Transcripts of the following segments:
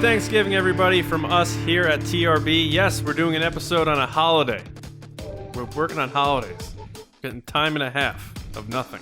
Thanksgiving, everybody, from us here at TRB. Yes, we're doing an episode on a holiday. We're working on holidays. Getting time and a half of nothing.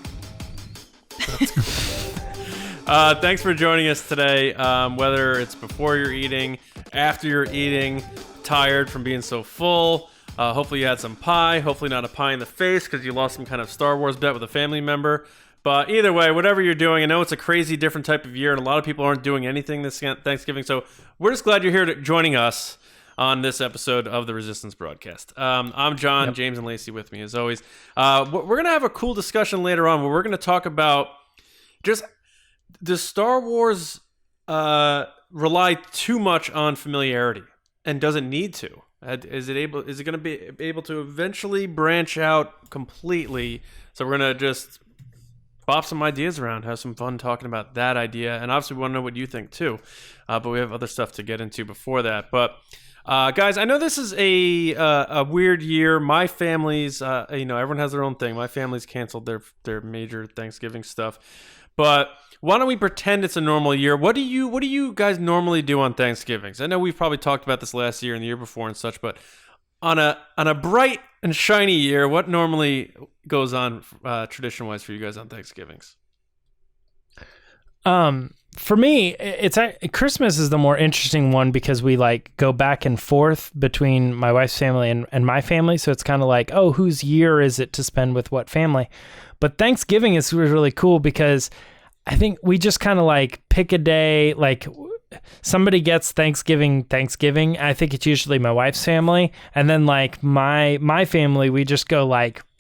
That's cool. Thanks for joining us today. Whether it's before you're eating, after you're eating, tired from being so full. Hopefully you had some pie. Hopefully not a pie in the face because you lost some kind of Star Wars bet with a family member. But either way, whatever you're doing, I know it's a crazy different type of year, and a lot of people aren't doing anything this Thanksgiving. So we're just glad you're here joining us on this episode of the Resistance Broadcast. I'm John, Yep. James and Lacey with me as always. We're going to have a cool discussion later on where we're going to talk about just does Star Wars rely too much on familiarity, and does it need to? Is it going to be able to eventually branch out completely? So we're going to just bop some ideas around, have some fun talking about that idea, and obviously we want to know what you think too. But we have other stuff to get into before that. But guys, I know this is a weird year. My family's, everyone has their own thing. My family's canceled their major Thanksgiving stuff. But why don't we pretend it's a normal year? What do you guys normally do on Thanksgivings? I know we've probably talked about this last year and the year before and such, but on a bright and shiny year, what normally goes on tradition-wise for you guys on Thanksgivings? For me, it's Christmas is the more interesting one because we go back and forth between my wife's family and my family. So it's kind of like, oh, whose year is it to spend with what family? But Thanksgiving is really cool because I think we just kind of pick a day, somebody gets Thanksgiving. I think it's usually my wife's family. And then my family, we just go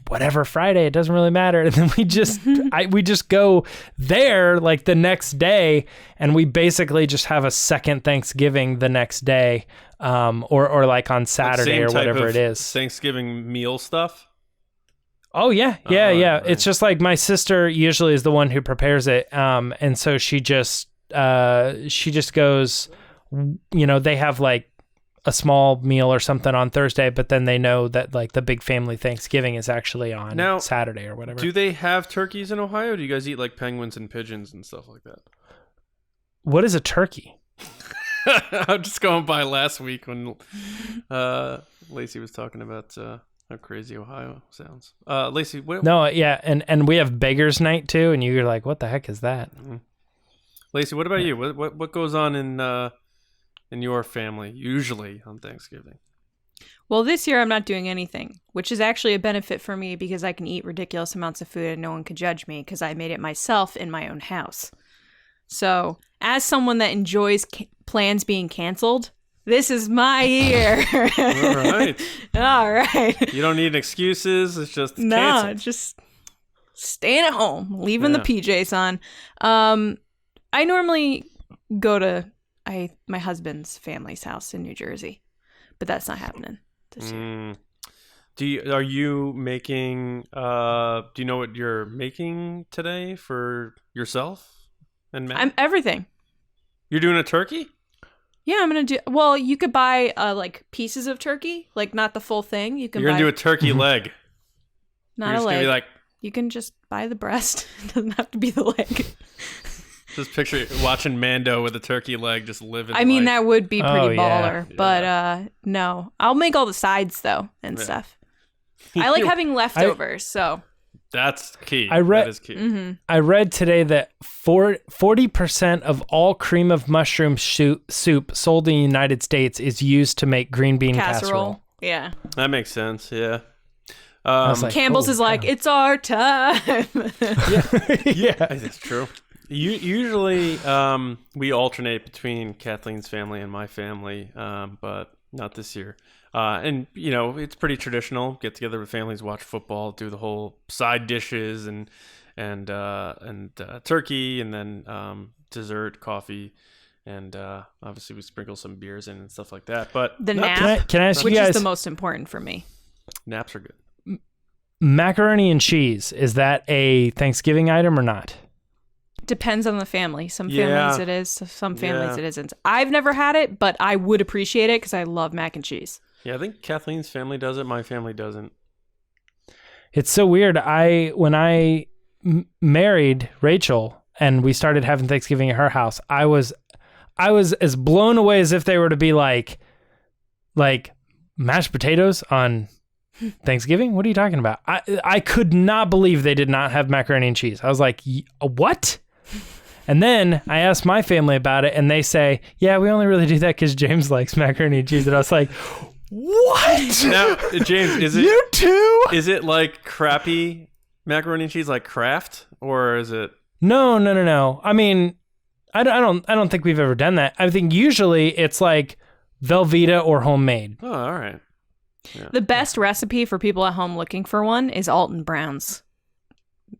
whatever Friday, it doesn't really matter. And then we just go there the next day, and we basically just have a second Thanksgiving the next day, or on Saturday or whatever it is. Thanksgiving meal stuff. Oh yeah. Right. It's just my sister usually is the one who prepares it, and so she just goes. They have a small meal or something on Thursday, but then they know that the big family Thanksgiving is actually on Saturday or whatever. Do they have turkeys in Ohio? Do you guys eat penguins and pigeons and stuff like that? What is a turkey? I'm just going by last week when Lacey was talking about how crazy Ohio sounds. Lacey, No, yeah, and we have Beggars Night too, and you're like, what the heck is that? Mm-hmm. Lacey, what about you? What goes on in your family usually on Thanksgiving? Well, this year I'm not doing anything, which is actually a benefit for me because I can eat ridiculous amounts of food and no one can judge me because I made it myself in my own house. So, as someone that enjoys plans being canceled, this is my year. All right. You don't need excuses. It's just canceled. No, just staying at home, leaving the PJs on. I normally go to my husband's family's house in New Jersey, but that's not happening this year. Are you making? Do you know what you're making today for yourself and Matt? I'm everything. You're doing a turkey? Yeah, I'm gonna do. Well, you could buy pieces of turkey, not the full thing. You're gonna do a turkey leg. Not a leg. You can just buy the breast. It doesn't have to be the leg. Just picture watching Mando with a turkey leg just living. I mean, that would be pretty Yeah. baller, but no. I'll make all the sides though and stuff. I like having leftovers, so. That's key. That is key. Mm-hmm. I read today that 40% of all cream of mushroom soup sold in the United States is used to make green bean casserole. Yeah. That makes sense, yeah. Campbell's is it's our time. Yeah, that's true. Usually, we alternate between Kathleen's family and my family, but not this year. And it's pretty traditional. Get together with families, watch football, do the whole side dishes and turkey, and then dessert, coffee, and obviously we sprinkle some beers in and stuff like that. But the nap, can I ask which you guys, is the most important for me. Naps are good. Macaroni and cheese, is that a Thanksgiving item or not? Depends on the family. Some families it is, some families it isn't. I've never had it, but I would appreciate it because I love mac and cheese. Yeah, I think Kathleen's family does it. My family doesn't. It's so weird. When I married Rachel and we started having Thanksgiving at her house, I was as blown away as if they were to be like mashed potatoes on Thanksgiving. What are you talking about? I could not believe they did not have macaroni and cheese. I was like, what? And then I asked my family about it, and they say, yeah, we only really do that because James likes macaroni and cheese. And I was like, what? Now, James, is it you too? Is it like crappy macaroni and cheese, like Kraft, or is it? No. I mean, I don't think we've ever done that. I think usually it's like Velveeta or homemade. Oh, all right. Yeah. The best recipe for people at home looking for one is Alton Brown's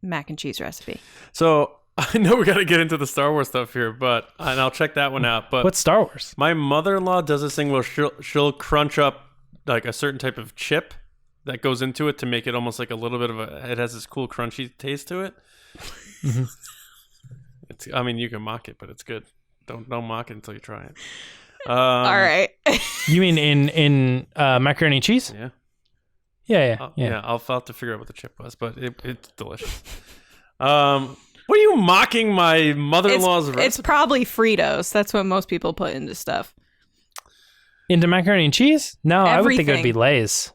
mac and cheese recipe. So I know we got to get into the Star Wars stuff here, and I'll check that one out. But what's Star Wars? My mother-in-law does this thing where she'll crunch up like a certain type of chip that goes into it to make it almost like a little bit of it has this cool crunchy taste to it. Mm-hmm. I mean, you can mock it, but it's good. Don't mock it until you try it. All right. You mean in macaroni and cheese? Yeah. Yeah. I'll have to figure out what the chip was, but it's delicious. What are you mocking my mother-in-law's recipe? It's probably Fritos. That's what most people put into stuff. Into macaroni and cheese? No, Everything. I would think it would be Lay's.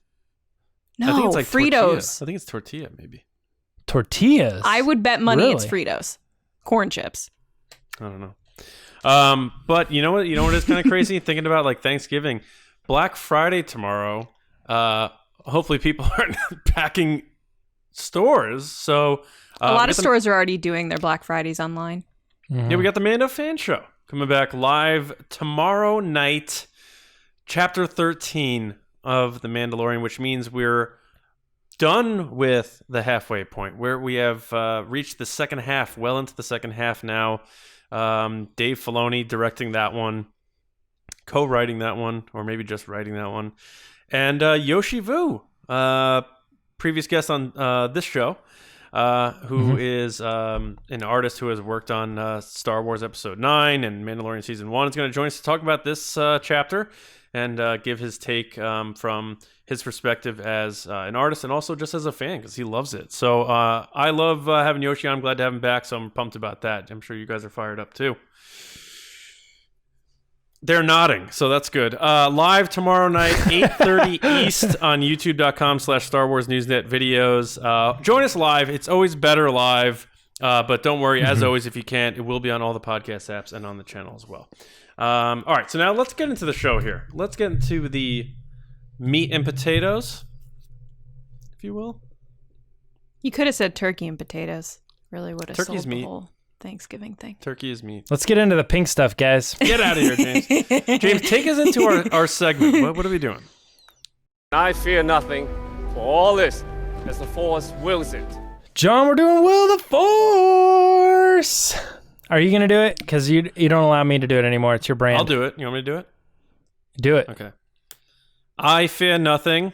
No, I think it's like Fritos. Tortilla. I think it's tortilla, maybe. Tortillas? I would bet money Really? it's Fritos. Corn chips. I don't know. But you know what? You know what is kind of crazy? Thinking about like Thanksgiving, Black Friday tomorrow. Hopefully, people aren't packing stores. So a lot of stores are already doing their Black Fridays online. Yeah, we got the Mando Fan Show coming back live tomorrow night. Chapter 13 of The Mandalorian, which means we're done with the halfway point, where we have reached the second half, well into the second half now. Dave Filoni directing that one, co-writing that one, or maybe just writing that one. And Yoshi Vu, previous guest on this show, who is an artist who has worked on Star Wars Episode 9 and Mandalorian Season 1, is going to join us to talk about this chapter and give his take from his perspective as an artist and also just as a fan, because he loves it. So I love having Yoshi on. I'm glad to have him back, so I'm pumped about that. I'm sure you guys are fired up too. They're nodding, so that's good. Live tomorrow night, 8:30 East on youtube.com/Star Wars Newsnet videos. Join us live. It's always better live, but don't worry. As always, if you can't, it will be on all the podcast apps and on the channel as well. All right, so now let's get into the show here. Let's get into the meat and potatoes, if you will. You could have said turkey and potatoes. Really would have Turkey's sold meat. the whole Thanksgiving thing. Turkey is meat. Let's get into the pink stuff, guys. Get out of here, James. James, take us into our segment. What are we doing? I fear nothing, for all this, as the Force wills it. John, we're doing Will the Force. Are you going to do it? Because you don't allow me to do it anymore. It's your brand. I'll do it. You want me to do it? Do it. Okay. I fear nothing,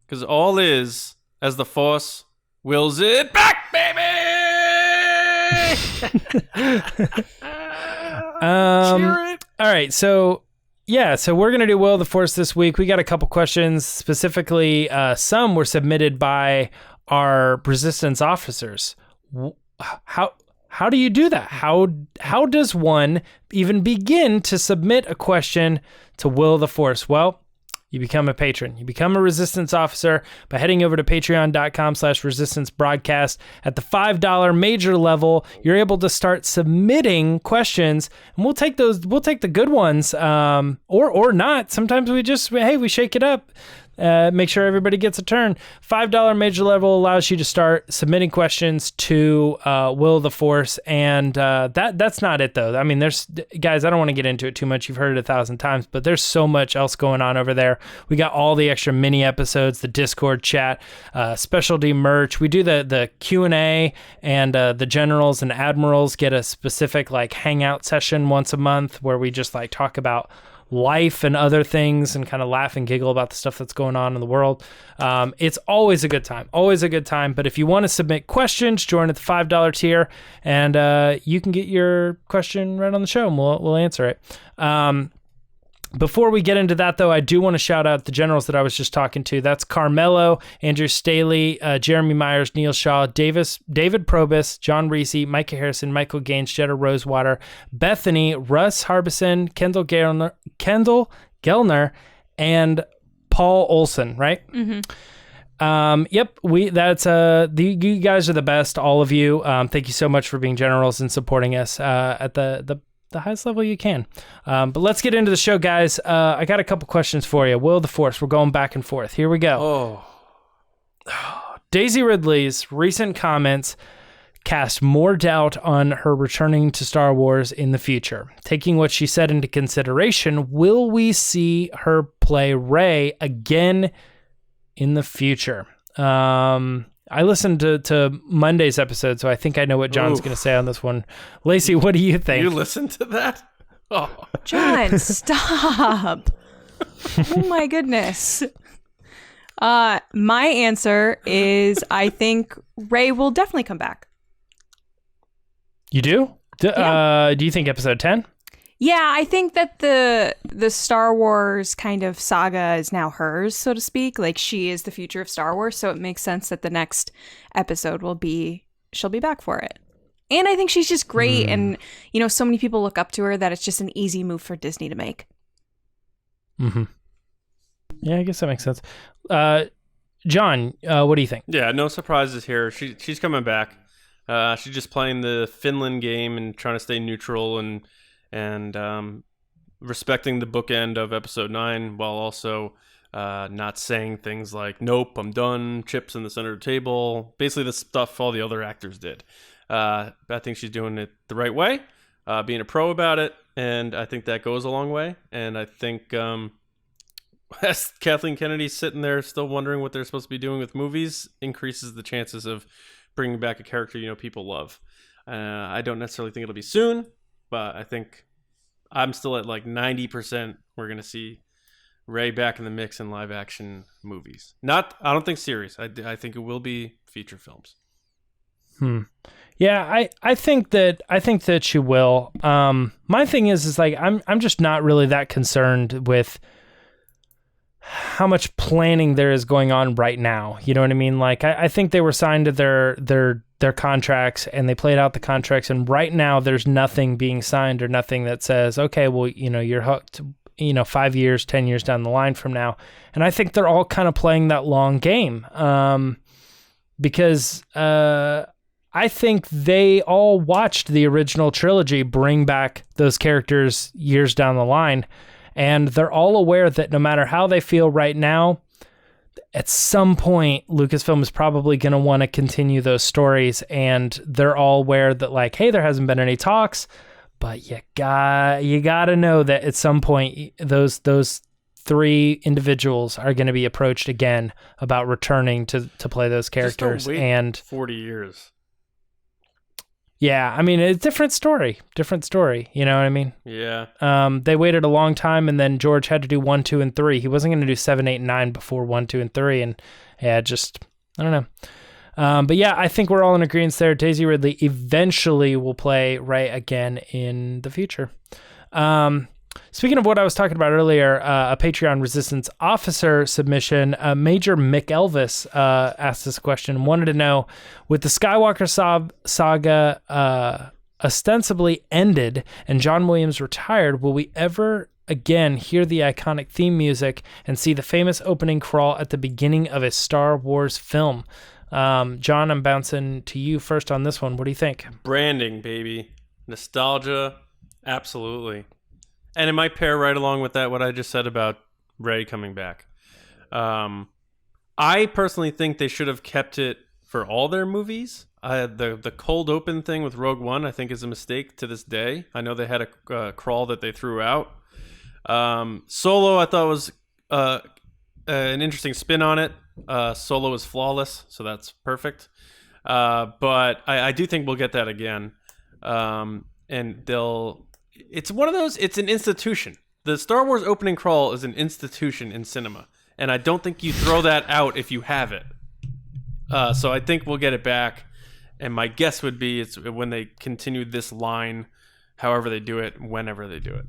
because all is as the Force wills it back, baby! Cheer it. All right, so we're going to do Will of the Force this week. We got a couple questions. Specifically, some were submitted by our Resistance officers. How do you do that? How does one even begin to submit a question to Will of the Force? Well, you become a patron. You become a Resistance officer by heading over to patreon.com/Resistance Broadcast. At the $5 major level, you're able to start submitting questions, and we'll take the good ones, or not. Sometimes we shake it up. Make sure everybody gets a turn. $5 major level allows you to start submitting questions to Will of the Force, and that's not it though. I mean, guys, I don't want to get into it too much. You've heard it 1,000 times, but there's so much else going on over there. We got all the extra mini episodes, the Discord chat, specialty merch. We do the Q&A, and the generals and admirals get a specific like hangout session once a month where we just like talk about life and other things and kind of laugh and giggle about the stuff that's going on in the world. It's always a good time, but if you want to submit questions, join at the $5 tier, and you can get your question right on the show, and we'll answer it. Before we get into that, though, I do want to shout out the generals that I was just talking to. That's Carmelo, Andrew Staley, Jeremy Myers, Neel Shah, David Probus, John Risi, Micah Harrison, Michael Gaines, Jetta Rosewater, Bethany, Russ Harbison, Kendall Gelner, and Paul Olsen, right? Mm-hmm. Yep, you guys are the best, all of you. Thank you so much for being generals and supporting us at the highest level you can. But let's get into the show, guys. I got a couple questions for you. Will of the Force, we're going back and forth. Here we go. Daisy Ridley's recent comments cast more doubt on her returning to Star Wars in the future. Taking what she said into consideration, will we see her play Rey again in the future? I listened to Monday's episode, so I think I know what John's going to say on this one. Lacey, what do you think? You listened to that? Oh. John, stop. Oh my goodness. My answer is I think Rey will definitely come back. You do? Yeah. Do you think episode 10? Yeah, I think that the Star Wars kind of saga is now hers, so to speak. Like, she is the future of Star Wars, so it makes sense that the next episode she'll be back for it. And I think she's just great, and, so many people look up to her that it's just an easy move for Disney to make. Mm-hmm. Yeah, I guess that makes sense. John, what do you think? Yeah, no surprises here. She's coming back. She's just playing the Finland game and trying to stay neutral and respecting the bookend of episode 9 while also not saying things like, nope, I'm done, chips in the center of the table, basically the stuff all the other actors did. I think she's doing it the right way, being a pro about it, and I think that goes a long way. And I think as Kathleen Kennedy's sitting there still wondering what they're supposed to be doing with movies increases the chances of bringing back a character people love. I don't necessarily think it'll be soon, but I think I'm still at like 90% we're going to see Rey back in the mix in live action movies. I don't think series. I think it will be feature films. Yeah, I think that she will. My thing is like I'm just not really that concerned with how much planning there is going on right now. You know what I mean? Like I think they were signed to their contracts and they played out the contracts, and right now there's nothing being signed or nothing that says, okay, well, you're hooked, 5 years, 10 years down the line from now. And I think they're all kind of playing that long game. Because I think they all watched the original trilogy bring back those characters years down the line. And they're all aware that no matter how they feel right now, at some point, Lucasfilm is probably going to want to continue those stories. And they're all aware that, like, hey, there hasn't been any talks, but you got to know that at some point, those three individuals are going to be approached again about returning to play those characters. Just don't wait and 40 years. Yeah, I mean, it's a different story. You know what I mean? Yeah. They waited a long time, and then George had to do 1, 2, and 3. He wasn't going to do 7, 8, and 9 before 1, 2, and 3, and yeah, I don't know. But yeah, I think we're all in agreement there. Daisy Ridley eventually will play Rey again in the future. Speaking of what I was talking about earlier, a Patreon Resistance officer submission, Major McElvis asked this question and wanted to know, with the Skywalker saga ostensibly ended and John Williams retired, will we ever again hear the iconic theme music and see the famous opening crawl at the beginning of a Star Wars film? John, I'm bouncing to you first on this one. What do you think? Branding, baby. Nostalgia. Absolutely. And it might pair right along with that, what I just said about Rey coming back. I personally think they should have kept it for all their movies. The cold open thing with Rogue One, I think, is a mistake to this day. I know they had a crawl that they threw out. Solo, I thought, was an interesting spin on it. Solo is flawless, so that's perfect. But I do think we'll get that again. And it's one of those, it's an institution. The Star Wars opening crawl is an institution in cinema. And I don't think you throw that out if you have it. So I think we'll get it back. And my guess would be it's when they continue this line, however they do it, whenever they do it.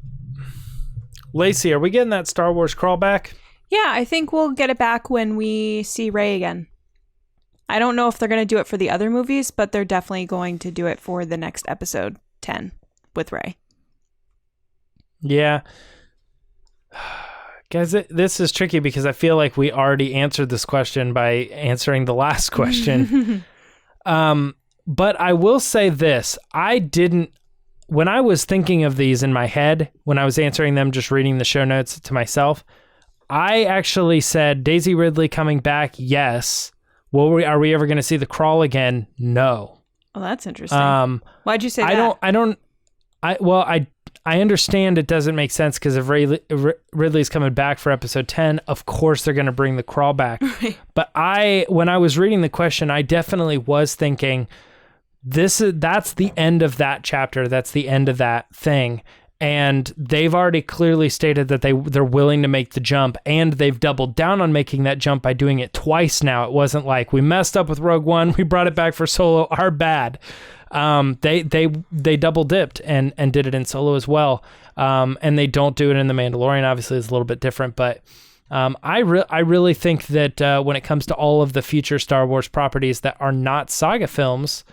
Lacey, are we getting that Star Wars crawl back? Yeah, I think we'll get it back when we see Rey again. I don't know if they're going to do it for the other movies, but they're definitely going to do it for the next episode 10 with Rey. Yeah. Guys, this is tricky because I feel like we already answered this question by answering the last question. But I will say this. When I was thinking of these in my head, when I was answering them, just reading the show notes to myself, I actually said Daisy Ridley coming back, yes. Are we ever going to see the crawl again? No. Oh, that's interesting. Why'd you say that? I understand it doesn't make sense because if Ridley's coming back for episode 10, of course they're going to bring the crawl back. Right. But when I was reading the question, I definitely was thinking that's the end of that chapter. That's the end of that thing. And they've already clearly stated that they're willing to make the jump, and they've doubled down on making that jump by doing it twice now. It wasn't like we messed up with Rogue One, we brought it back for Solo, our bad. They double dipped and did it in Solo as well. And they don't do it in The Mandalorian. Obviously, it's a little bit different, but I really think that when it comes to all of the future Star Wars properties that are not saga films,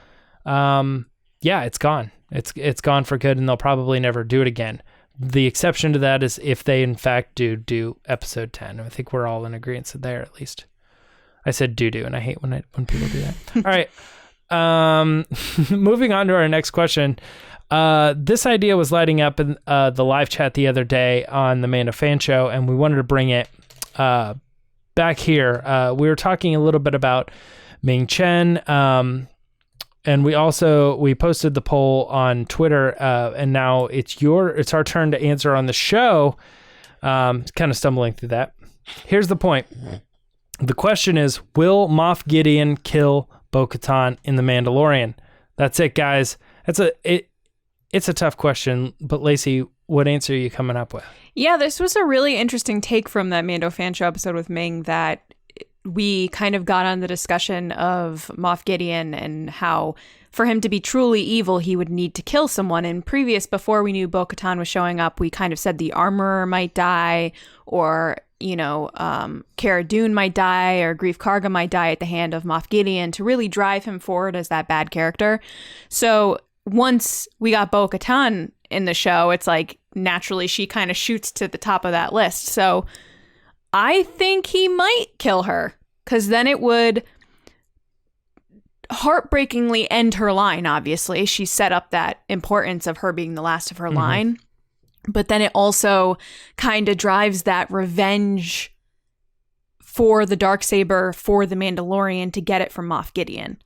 it's gone. It's gone for good, and they'll probably never do it again. The exception to that is if they in fact do episode 10. I think we're all in agreement there, at least. I said do, and I hate when people do that. All right. Moving on to our next question. This idea was lighting up in the live chat the other day on the Mando Fan Show, and we wanted to bring it back here. We were talking a little bit about Ming Chen, and we posted the poll on Twitter, and now it's our turn to answer on the show. Kind of stumbling through that. Here's the point. The question is, will Moff Gideon kill Bo-Katan in The Mandalorian? That's it, guys. It's a tough question, but Lacey, what answer are you coming up with? Yeah, this was a really interesting take from that Mando Fan Show episode with Ming, that we kind of got on the discussion of Moff Gideon and how for him to be truly evil, he would need to kill someone. And before we knew Bo-Katan was showing up, we kind of said the armorer might die, or Cara Dune might die, or Grief Karga might die at the hand of Moff Gideon to really drive him forward as that bad character. So once we got Bo-Katan in the show, it's like naturally she kind of shoots to the top of that list. So I think he might kill her, because then it would heartbreakingly end her line. Obviously, she set up that importance of her being the last of her line. But then it also kind of drives that revenge for the Darksaber for the Mandalorian to get it from Moff Gideon.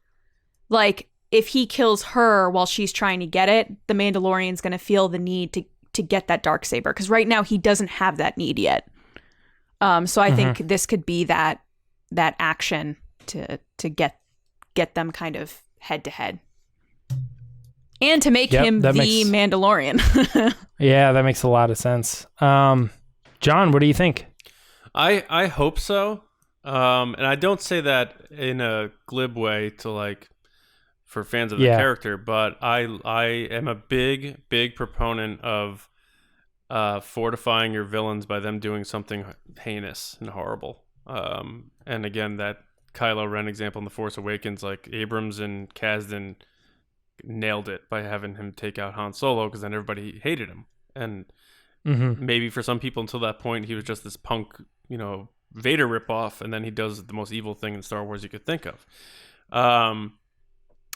Like, if he kills her while she's trying to get it, the Mandalorian's going to feel the need to get that Darksaber, because right now he doesn't have that need yet. So I think this could be that action to get them kind of head to head. And to make him the Mandalorian. Yeah, that makes a lot of sense. John, what do you think? I hope so. And I don't say that in a glib way for fans of the character, but I am a big proponent of fortifying your villains by them doing something heinous and horrible. And again, that Kylo Ren example in The Force Awakens, like Abrams and Kasdan nailed it by having him take out Han Solo, because then everybody hated him. And maybe for some people until that point, he was just this punk, Vader ripoff, and then he does the most evil thing in Star Wars you could think of.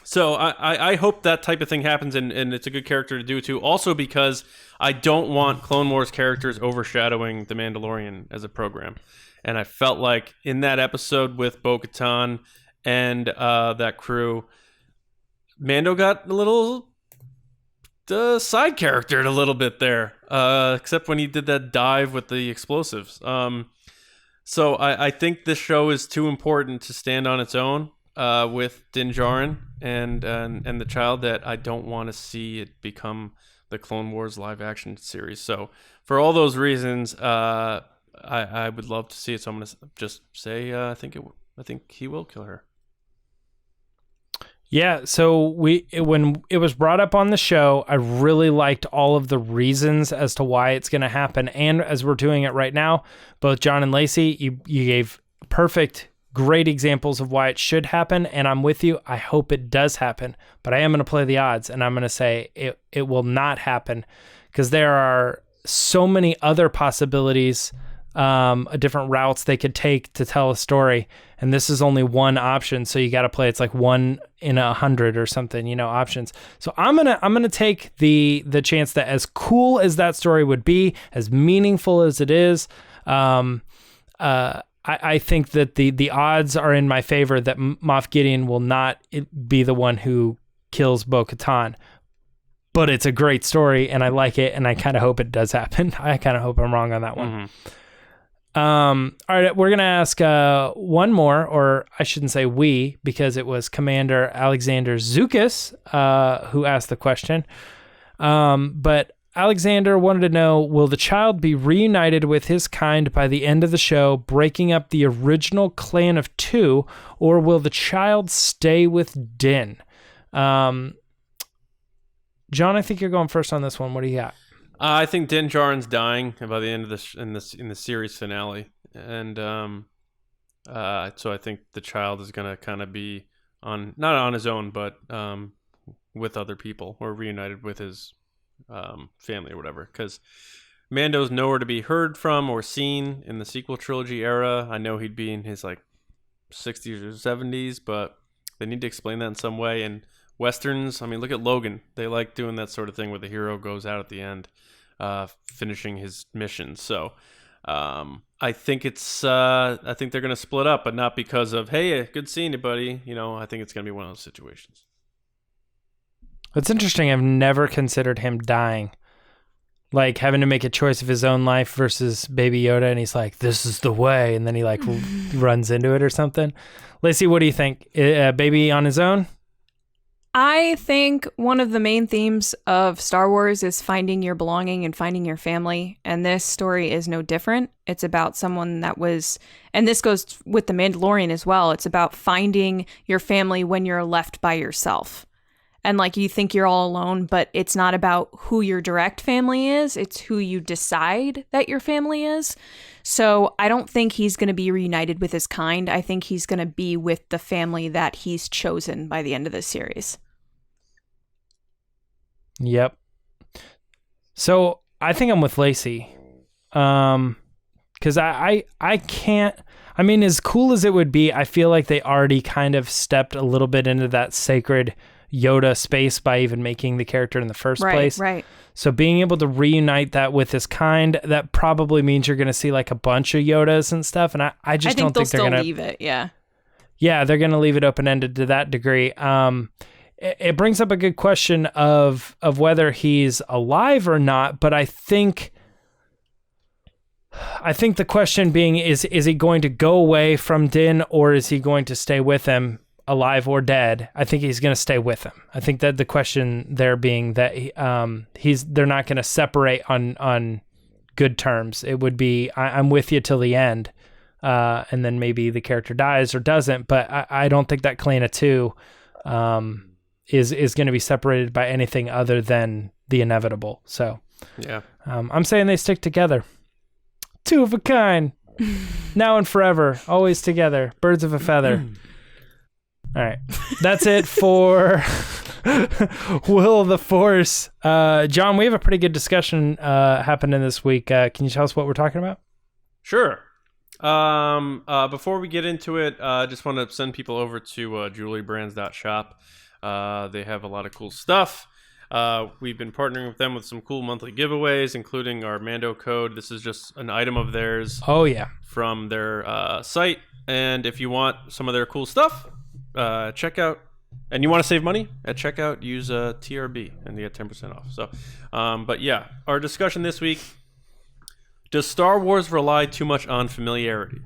So I hope that type of thing happens, and it's a good character to do too. Also because I don't want Clone Wars characters overshadowing The Mandalorian as a program. And I felt like in that episode with Bo-Katan and that crew, Mando got a little side charactered a little bit there, except when he did that dive with the explosives. So I think this show is too important to stand on its own with Din Djarin and the child, that I don't want to see it become the Clone Wars live action series. So for all those reasons, I would love to see it. So I'm going to just say I think he will kill her. Yeah, so when it was brought up on the show, I really liked all of the reasons as to why it's going to happen. And as we're doing it right now, both John and Lacey, you gave perfect, great examples of why it should happen, and I'm with you. I hope it does happen, but I am going to play the odds, and I'm going to say it will not happen because there are so many other possibilities, different routes they could take to tell a story, and this is only one option, so you got to play it's like 1 in 100 or something, options. So I'm gonna take the chance that as cool as that story would be, as meaningful as it is, I think that the odds are in my favor that Moff Gideon will not be the one who kills Bo-Katan. But it's a great story, and I like it, and I kind of hope it does happen. I kind of hope I'm wrong on that one. Mm-hmm. All right, we're going to ask one more, or I shouldn't say we, because it was Commander Alexander Zukas who asked the question. But Alexander wanted to know, will the child be reunited with his kind by the end of the show, breaking up the original clan of 2, or will the child stay with Din? John, I think you're going first on this one. What do you got? I think Din Djarin's dying by the end of this in the series finale, and so I think the child is gonna kind of be not on his own, but with other people or reunited with his family or whatever. Because Mando's nowhere to be heard from or seen in the sequel trilogy era. I know he'd be in his like 60s or 70s, but they need to explain that in some way. And Westerns, I mean, look at Logan. They like doing that sort of thing where the hero goes out at the end, finishing his mission. So I think I think they're going to split up, but not because of, hey, good seeing you, buddy. I think it's going to be one of those situations. It's interesting. I've never considered him dying, like having to make a choice of his own life versus Baby Yoda, and he's like, "This is the way," and then he like runs into it or something. Lacey, what do you think? Baby on his own? I think one of the main themes of Star Wars is finding your belonging and finding your family, and this story is no different. It's about someone that was, and this goes with The Mandalorian as well, it's about finding your family when you're left by yourself. And like you think you're all alone, but it's not about who your direct family is, it's who you decide that your family is. So I don't think he's going to be reunited with his kind. I think he's going to be with the family that he's chosen by the end of this series. Yep. So I think I'm with Lacey. Because I can't, I mean, as cool as it would be, I feel like they already kind of stepped a little bit into that sacred Yoda space by even making the character in the first place. Right. So being able to reunite that with his kind, that probably means you're going to see like a bunch of Yodas and stuff. And I just don't think they're going to leave it. Yeah. Yeah, they're going to leave it open-ended to that degree. It brings up a good question of whether he's alive or not, but I think the question being is he going to go away from Din, or is he going to stay with him, alive or dead? I think he's going to stay with him. I think that the question there being that they're not going to separate on good terms. It would be I'm with you till the end, and then maybe the character dies or doesn't. But I don't think that clan of 2 is going to be separated by anything other than the inevitable. So yeah, I'm saying they stick together. 2 of a kind, now and forever, always together, birds of a feather. All right, that's it for Will of the Force. John, we have a pretty good discussion happening this week. Can you tell us what we're talking about? Sure. Before we get into it, I just want to send people over to jewelrybrands.shop. They have a lot of cool stuff. We've been partnering with them with some cool monthly giveaways, including our Mando code. This is just an item of theirs. Oh, yeah. From their site. And if you want some of their cool stuff, check out, and you want to save money at checkout, use TRB and you get 10% off. So, but yeah, our discussion this week: does Star Wars rely too much on familiarity?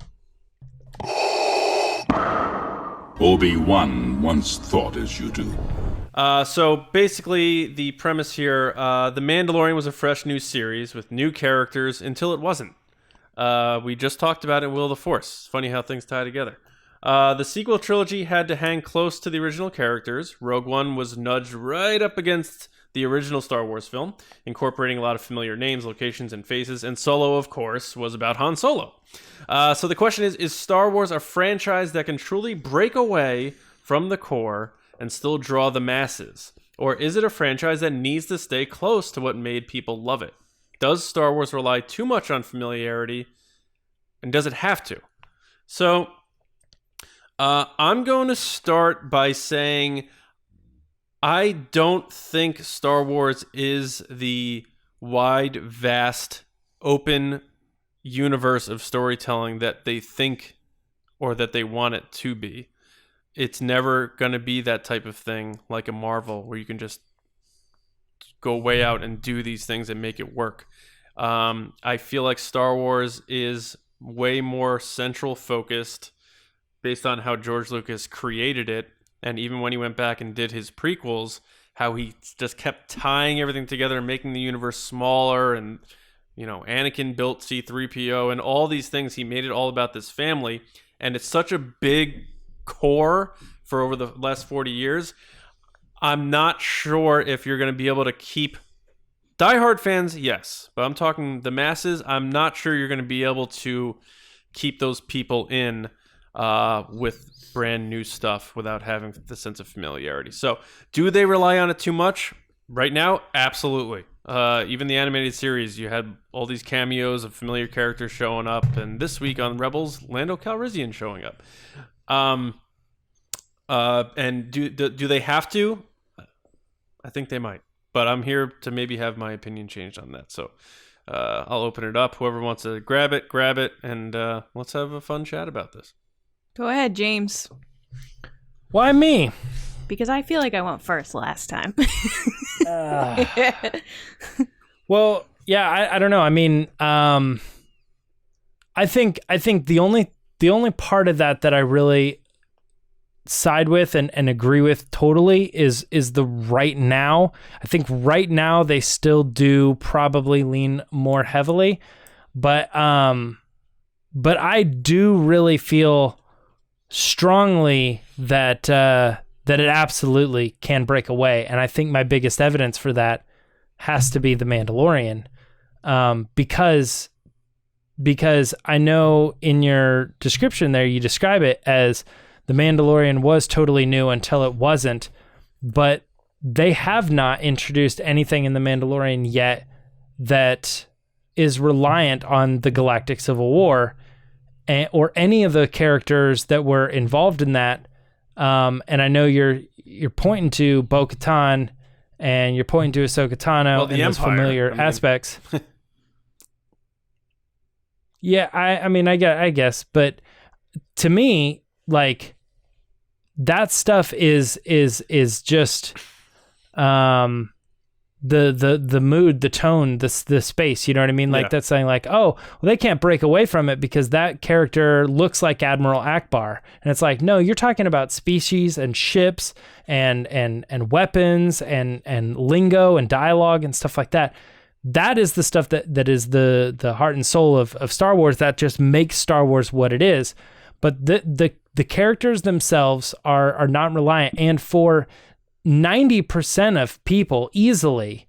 Obi-Wan once thought as you do. So basically, the premise here: The Mandalorian was a fresh new series with new characters until it wasn't. We just talked about it in Will of the Force. Funny how things tie together. The sequel trilogy had to hang close to the original characters. Rogue One was nudged right up against the original Star Wars film, incorporating a lot of familiar names, locations, and faces. And Solo, of course, was about Han Solo. So the question is Star Wars a franchise that can truly break away from the core and still draw the masses? Or is it a franchise that needs to stay close to what made people love it? Does Star Wars rely too much on familiarity? And does it have to? So I'm going to start by saying I don't think Star Wars is the wide, vast, open universe of storytelling that they think or that they want it to be. It's never going to be that type of thing like a Marvel where you can just go way out and do these things and make it work. I feel like Star Wars is way more central focused based on how George Lucas created it. And even when he went back and did his prequels, how he just kept tying everything together and making the universe smaller. And, you know, Anakin built C-3PO and all these things. He made it all about this family. And it's such a big core for over the last 40 years. I'm not sure if you're going to be able to keep diehard fans, yes. But I'm talking the masses. I'm not sure you're going to be able to keep those people in with brand new stuff without having the sense of familiarity. So do they rely on it too much? Right now, absolutely. Even the animated series, you had all these cameos of familiar characters showing up, and this week on Rebels, Lando Calrissian showing up. And do they have to? I think they might, but I'm here to maybe have my opinion changed on that. So I'll open it up. Whoever wants to grab it, and let's have a fun chat about this. Go ahead, James. Why me? Because I feel like I went first last time. Well, yeah, I don't know. I mean, I think the only part of that I really side with and agree with totally is the right now. I think right now they still do probably lean more heavily, but I do really feel strongly that it absolutely can break away. And I think my biggest evidence for that has to be The Mandalorian. Because I know in your description there, you describe it as The Mandalorian was totally new until it wasn't, but they have not introduced anything in The Mandalorian yet that is reliant on the Galactic Civil War or any of the characters that were involved in that. And I know you're pointing to Bo-Katan and you're pointing to Ahsoka Tano and those familiar aspects. Yeah, I guess, but to me, like, that stuff is just the mood, the tone, the space, you know what I mean? Like, that's saying like, oh, well, they can't break away from it because that character looks like Admiral Akbar. And it's like, no, you're talking about species and ships and weapons and lingo and dialogue and stuff like that. That is the stuff that is the heart and soul of Star Wars that just makes Star Wars what it is. But the characters themselves are not reliant. And for 90% of people, easily,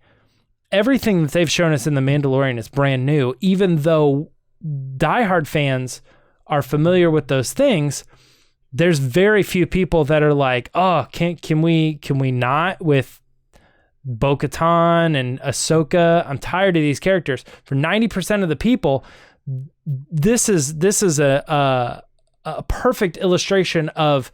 everything that they've shown us in The Mandalorian is brand new, even though diehard fans are familiar with those things. There's very few people that are like, oh, can we not with Bo-Katan and Ahsoka? I'm tired of these characters. For 90% of the people, this is a perfect illustration of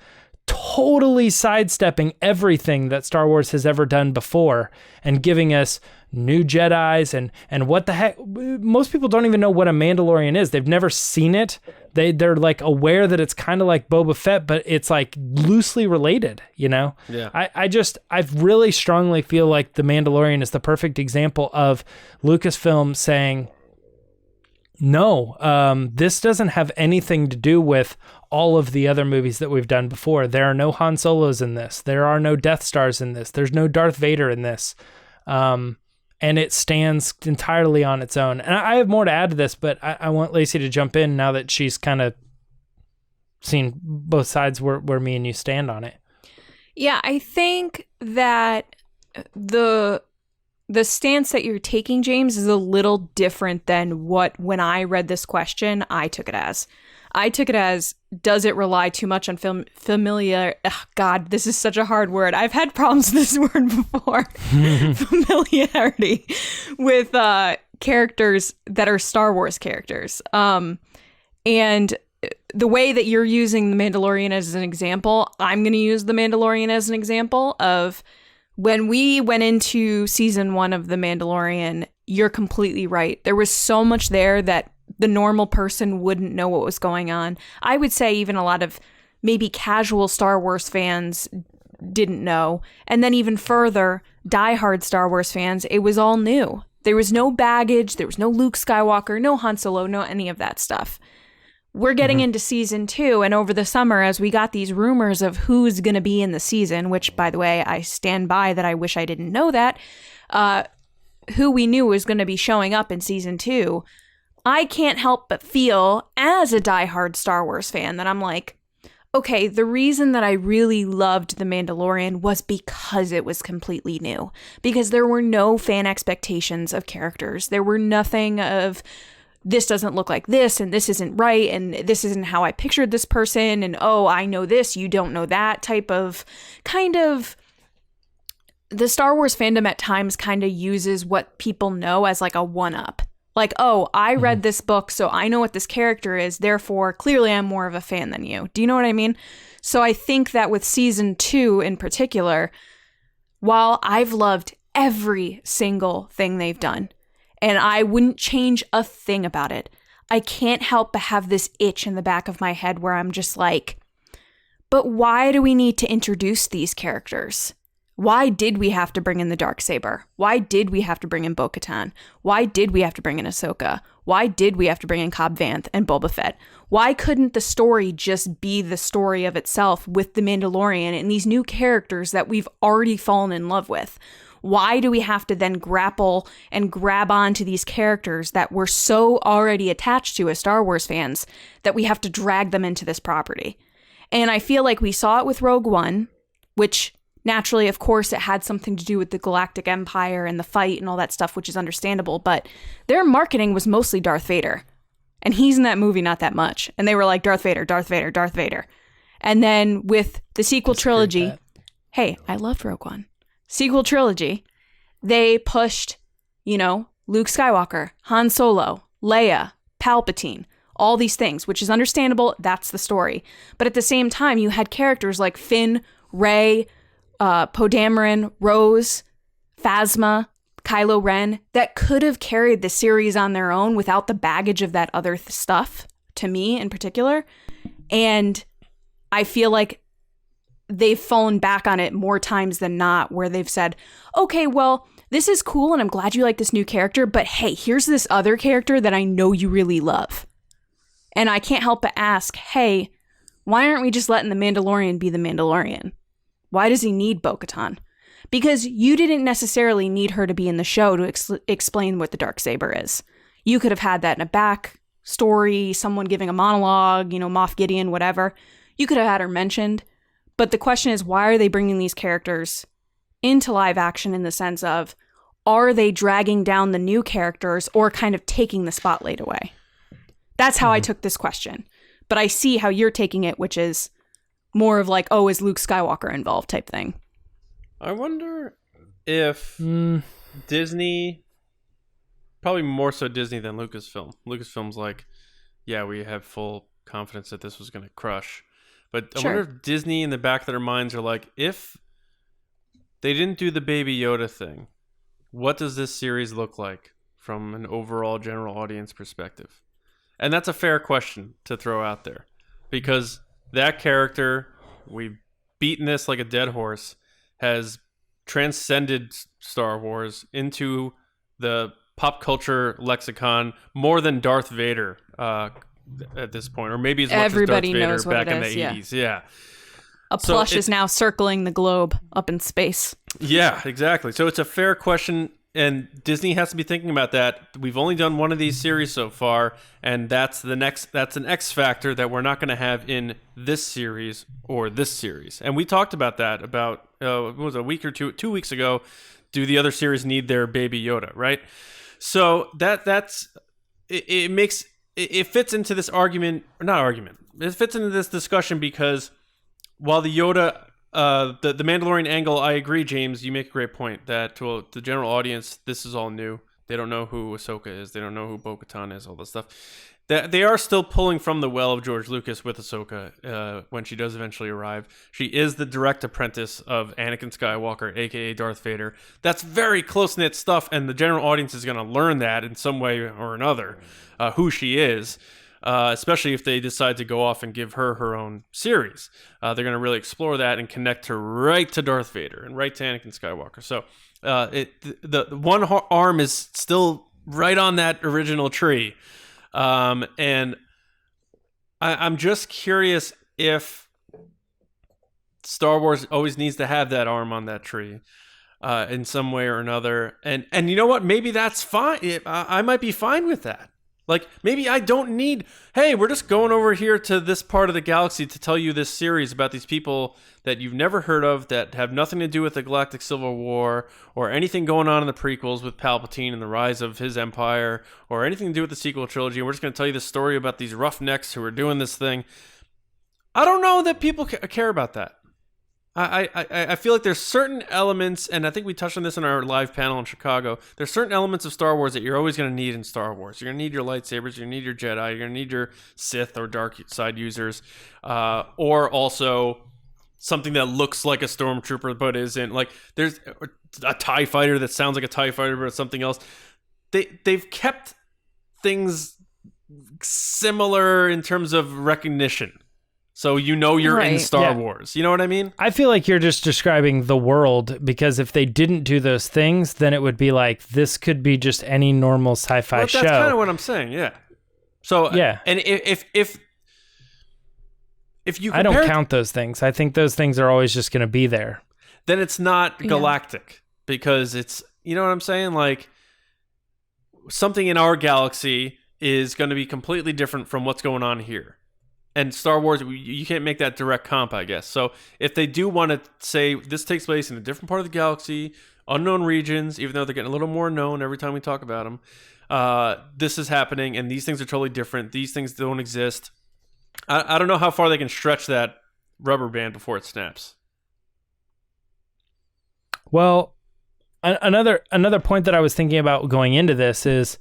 totally sidestepping everything that Star Wars has ever done before and giving us new Jedis and what the heck. Most people don't even know what a Mandalorian is. They've never seen it. They're like aware that it's kind of like Boba Fett, but it's like loosely related, you know? Yeah. I really strongly feel like The Mandalorian is the perfect example of Lucasfilm saying, no, this doesn't have anything to do with all of the other movies that we've done before. There are no Han Solos in this. There are no Death Stars in this. There's no Darth Vader in this. And it stands entirely on its own. And I have more to add to this, but I want Lacey to jump in now that she's kind of seen both sides where me and you stand on it. Yeah, I think that the stance that you're taking, James, is a little different than what, when I read this question, I took it as. I took it as, does it rely too much on familiar? Ugh, God, this is such a hard word. I've had problems with this word before. Familiarity with characters that are Star Wars characters. And the way that you're using The Mandalorian as an example, I'm going to use The Mandalorian as an example of when we went into season 1 of The Mandalorian. You're completely right. There was so much there that the normal person wouldn't know what was going on. I would say even a lot of maybe casual Star Wars fans didn't know. And then even further, diehard Star Wars fans, it was all new. There was no baggage. There was no Luke Skywalker, no Han Solo, no any of that stuff. We're getting into season 2, and over the summer, as we got these rumors of who's going to be in the season, which, by the way, I stand by that I wish I didn't know that, who we knew was going to be showing up in season 2, I can't help but feel, as a diehard Star Wars fan, that I'm like, okay, the reason that I really loved The Mandalorian was because it was completely new. Because there were no fan expectations of characters. There were nothing of, this doesn't look like this, and this isn't right, and this isn't how I pictured this person, and oh, I know this, you don't know that type of, kind of, the Star Wars fandom at times kind of uses what people know as like a one-up. Like, oh, I read this book, so I know what this character is, therefore, clearly I'm more of a fan than you. Do you know what I mean? So I think that with season 2 in particular, while I've loved every single thing they've done, and I wouldn't change a thing about it, I can't help but have this itch in the back of my head where I'm just like, but why do we need to introduce these characters? Why did we have to bring in the Darksaber? Why did we have to bring in Bo-Katan? Why did we have to bring in Ahsoka? Why did we have to bring in Cobb Vanth and Boba Fett? Why couldn't the story just be the story of itself with The Mandalorian and these new characters that we've already fallen in love with? Why do we have to then grapple and grab onto these characters that we're so already attached to as Star Wars fans that we have to drag them into this property? And I feel like we saw it with Rogue One, which naturally, of course, it had something to do with the Galactic Empire and the fight and all that stuff, which is understandable, but their marketing was mostly Darth Vader. And he's in that movie not that much. And they were like, Darth Vader, Darth Vader, Darth Vader. And then with the sequel trilogy, hey, I loved Rogue One. Sequel trilogy, they pushed, Luke Skywalker, Han Solo, Leia, Palpatine, all these things, which is understandable. That's the story. But at the same time, you had characters like Finn, Rey, Poe Dameron, Rose, Phasma, Kylo Ren that could have carried the series on their own without the baggage of that other stuff, to me in particular. And I feel like they've fallen back on it more times than not, where they've said, okay, well, this is cool and I'm glad you like this new character, but hey, here's this other character that I know you really love. And I can't help but ask, hey, why aren't we just letting the Mandalorian be the Mandalorian? Why does he need Bo-Katan? Because you didn't necessarily need her to be in the show to explain what the Darksaber is. You could have had that in a back story, someone giving a monologue, Moff, Gideon, whatever. You could have had her mentioned. But the question is, why are they bringing these characters into live action in the sense of, are they dragging down the new characters or kind of taking the spotlight away? That's how I took this question. But I see how you're taking it, which is more of like, oh, is Luke Skywalker involved type thing. I wonder if Disney, probably more so Disney than Lucasfilm. Lucasfilm's like, yeah, we have full confidence that this was going to crush. But I wonder if Disney in the back of their minds are like, if they didn't do the Baby Yoda thing, what does this series look like from an overall general audience perspective? And that's a fair question to throw out there, because that character, we've beaten this like a dead horse, has transcended Star Wars into the pop culture lexicon more than Darth Vader at this point, or maybe as much Everybody as Darth knows Vader what back in it is, the 80s. Yeah. A plush is now circling the globe up in space. Yeah, exactly. So it's a fair question. and Disney has to be thinking about that. We've only done one of these series so far, and that's an X factor that we're not going to have in this series or this series. And we talked about that about what was it, a week or 2 weeks ago. Do the other series need their baby Yoda, right? So it fits into this argument, or not argument. It fits into this discussion because while the Yoda, the Mandalorian angle, I agree, James. You make a great point that to the general audience, this is all new. They don't know who Ahsoka is. They don't know who Bo-Katan is. All this stuff. They are still pulling from the well of George Lucas with Ahsoka when she does eventually arrive. She is the direct apprentice of Anakin Skywalker, aka Darth Vader. That's very close-knit stuff, and the general audience is going to learn that in some way or another, who she is. Especially if they decide to go off and give her own series. They're going to really explore that and connect her right to Darth Vader and right to Anakin Skywalker. So the one arm is still right on that original tree. And I'm just curious if Star Wars always needs to have that arm on that tree in some way or another. And you know what? Maybe that's fine. I might be fine with that. Like, maybe I don't need, hey, we're just going over here to this part of the galaxy to tell you this series about these people that you've never heard of that have nothing to do with the Galactic Civil War or anything going on in the prequels with Palpatine and the rise of his empire or anything to do with the sequel trilogy. And we're just going to tell you this story about these roughnecks who are doing this thing. I don't know that people care about that. I feel like there's certain elements, and I think we touched on this in our live panel in Chicago, there's certain elements of Star Wars that you're always going to need in Star Wars. You're going to need your lightsabers, you're going to need your Jedi, you're going to need your Sith or dark side users, or also something that looks like a stormtrooper but isn't. Like, there's a TIE fighter that sounds like a TIE fighter but it's something else. They've kept things similar in terms of recognition. So you're in Star Wars. You know what I mean? I feel like you're just describing the world, because if they didn't do those things, then it would be like, this could be just any normal sci-fi show. That's kind of what I'm saying, yeah. So, yeah. And if you compare, I don't count those things. I think those things are always just going to be there. Then it's not galactic, because it's, you know what I'm saying? Like, something in our galaxy is going to be completely different from what's going on here. And Star Wars, you can't make that direct comp, I guess. So if they do want to say this takes place in a different part of the galaxy, unknown regions, even though they're getting a little more known every time we talk about them, this is happening, and these things are totally different. These things don't exist. I don't know how far they can stretch that rubber band before it snaps. Well, another point that I was thinking about going into this is,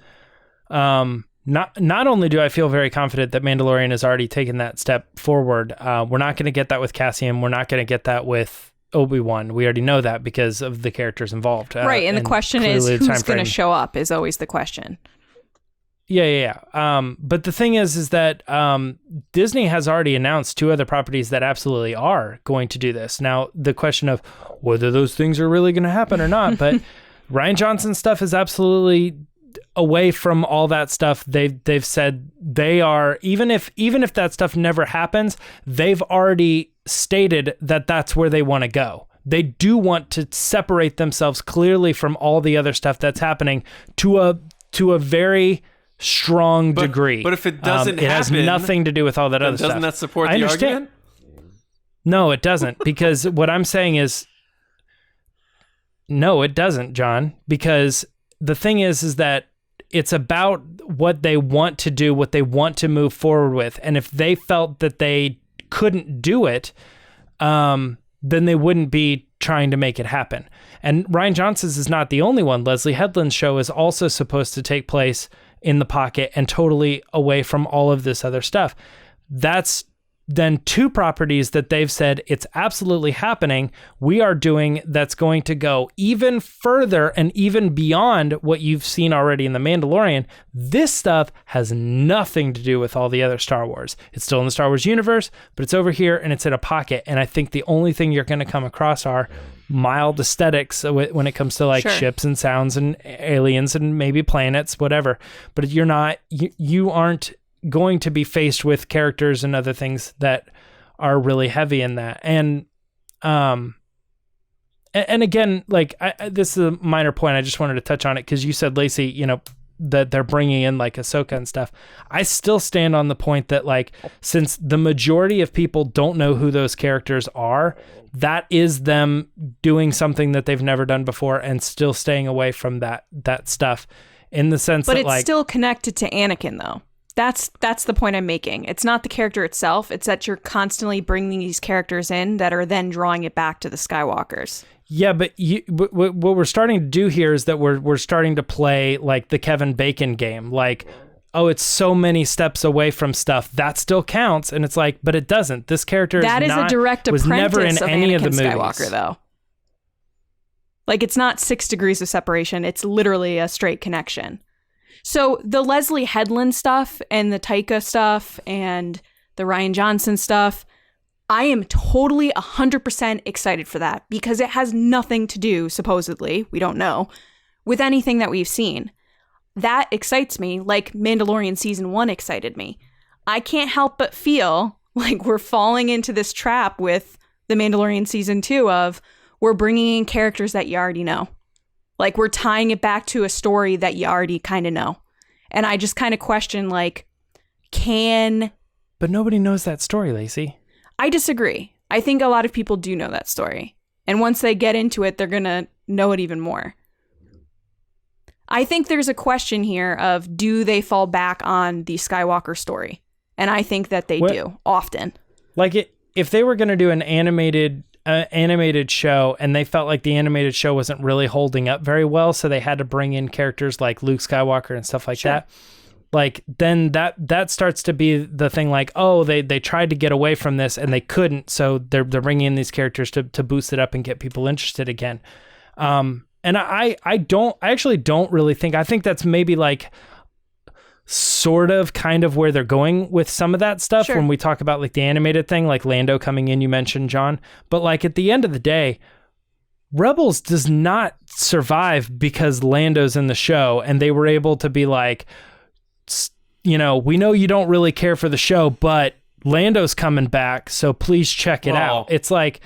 Not only do I feel very confident that Mandalorian has already taken that step forward, we're not going to get that with Cassian. We're not going to get that with Obi-Wan. We already know that because of the characters involved. Right, and the question is, who's going to show up is always the question. Yeah. But the thing is that Disney has already announced 2 other properties that absolutely are going to do this. Now, the question of whether those things are really going to happen or not, but Rian Johnson's stuff is absolutely away from all that stuff. They've said they are, even if that stuff never happens, they've already stated that that's where they want to go. They do want to separate themselves clearly from all the other stuff that's happening to a very strong degree. But if it doesn't happen, it has nothing to do with all that other stuff. Doesn't that support the argument? No, it doesn't, because what I'm saying is, no, it doesn't, John, because the thing is that it's about what they want to do, what they want to move forward with. And if they felt that they couldn't do it, then they wouldn't be trying to make it happen. And Rian Johnson's is not the only one. Leslie Headland's show is also supposed to take place in the pocket and totally away from all of this other stuff. That's then 2 properties that they've said it's absolutely happening. We are doing that's going to go even further and even beyond what you've seen already in The Mandalorian. This stuff has nothing to do with all the other Star Wars. It's still in the Star Wars universe, but it's over here and it's in a pocket. And I think the only thing you're going to come across are mild aesthetics when it comes to like ships and sounds and aliens and maybe planets, whatever. But you aren't going to be faced with characters and other things that are really heavy in that. And And again, like this is a minor point. I just wanted to touch on it because you said, Lacey, you know, that they're bringing in like Ahsoka and stuff. I still stand on the point that like, since the majority of people don't know who those characters are, that is them doing something that they've never done before and still staying away from that stuff, in the sense but that it's like still connected to Anakin though. That's the point I'm making. It's not the character itself. It's that you're constantly bringing these characters in that are then drawing it back to the Skywalkers. Yeah, but what we're starting to do here is that we're starting to play like the Kevin Bacon game. Like, oh, it's so many steps away from stuff that still counts, and it's like, but it doesn't. This character that is a direct apprentice was never in of any Anakin of the movies. Skywalker, though. Like, it's not 6 degrees of separation. It's literally a straight connection. So the Leslie Headland stuff and the Taika stuff and the Rian Johnson stuff, I am totally 100% excited for that because it has nothing to do, supposedly, we don't know, with anything that we've seen. That excites me like Mandalorian Season 1 excited me. I can't help but feel like we're falling into this trap with the Mandalorian Season 2 of we're bringing in characters that you already know. Like we're tying it back to a story that you already kind of know. And I just kind of question like, But nobody knows that story, Lacey. I disagree. I think a lot of people do know that story. And once they get into it, they're going to know it even more. I think there's a question here of, do they fall back on the Skywalker story? And I think that they do, often. Like, if they were going to do an animated show and they felt like the animated show wasn't really holding up very well, so they had to bring in characters like Luke Skywalker and stuff like that, like, then that starts to be the thing like, oh, they tried to get away from this and they couldn't, so they're bringing in these characters to boost it up and get people interested again. And I actually don't really think, I think that's maybe like sort of kind of where they're going with some of that stuff when we talk about like the animated thing, like Lando coming in, you mentioned, John. But like at the end of the day, Rebels does not survive because Lando's in the show and they were able to be like, you know, we know you don't really care for the show, but Lando's coming back, so please check it out. It's like,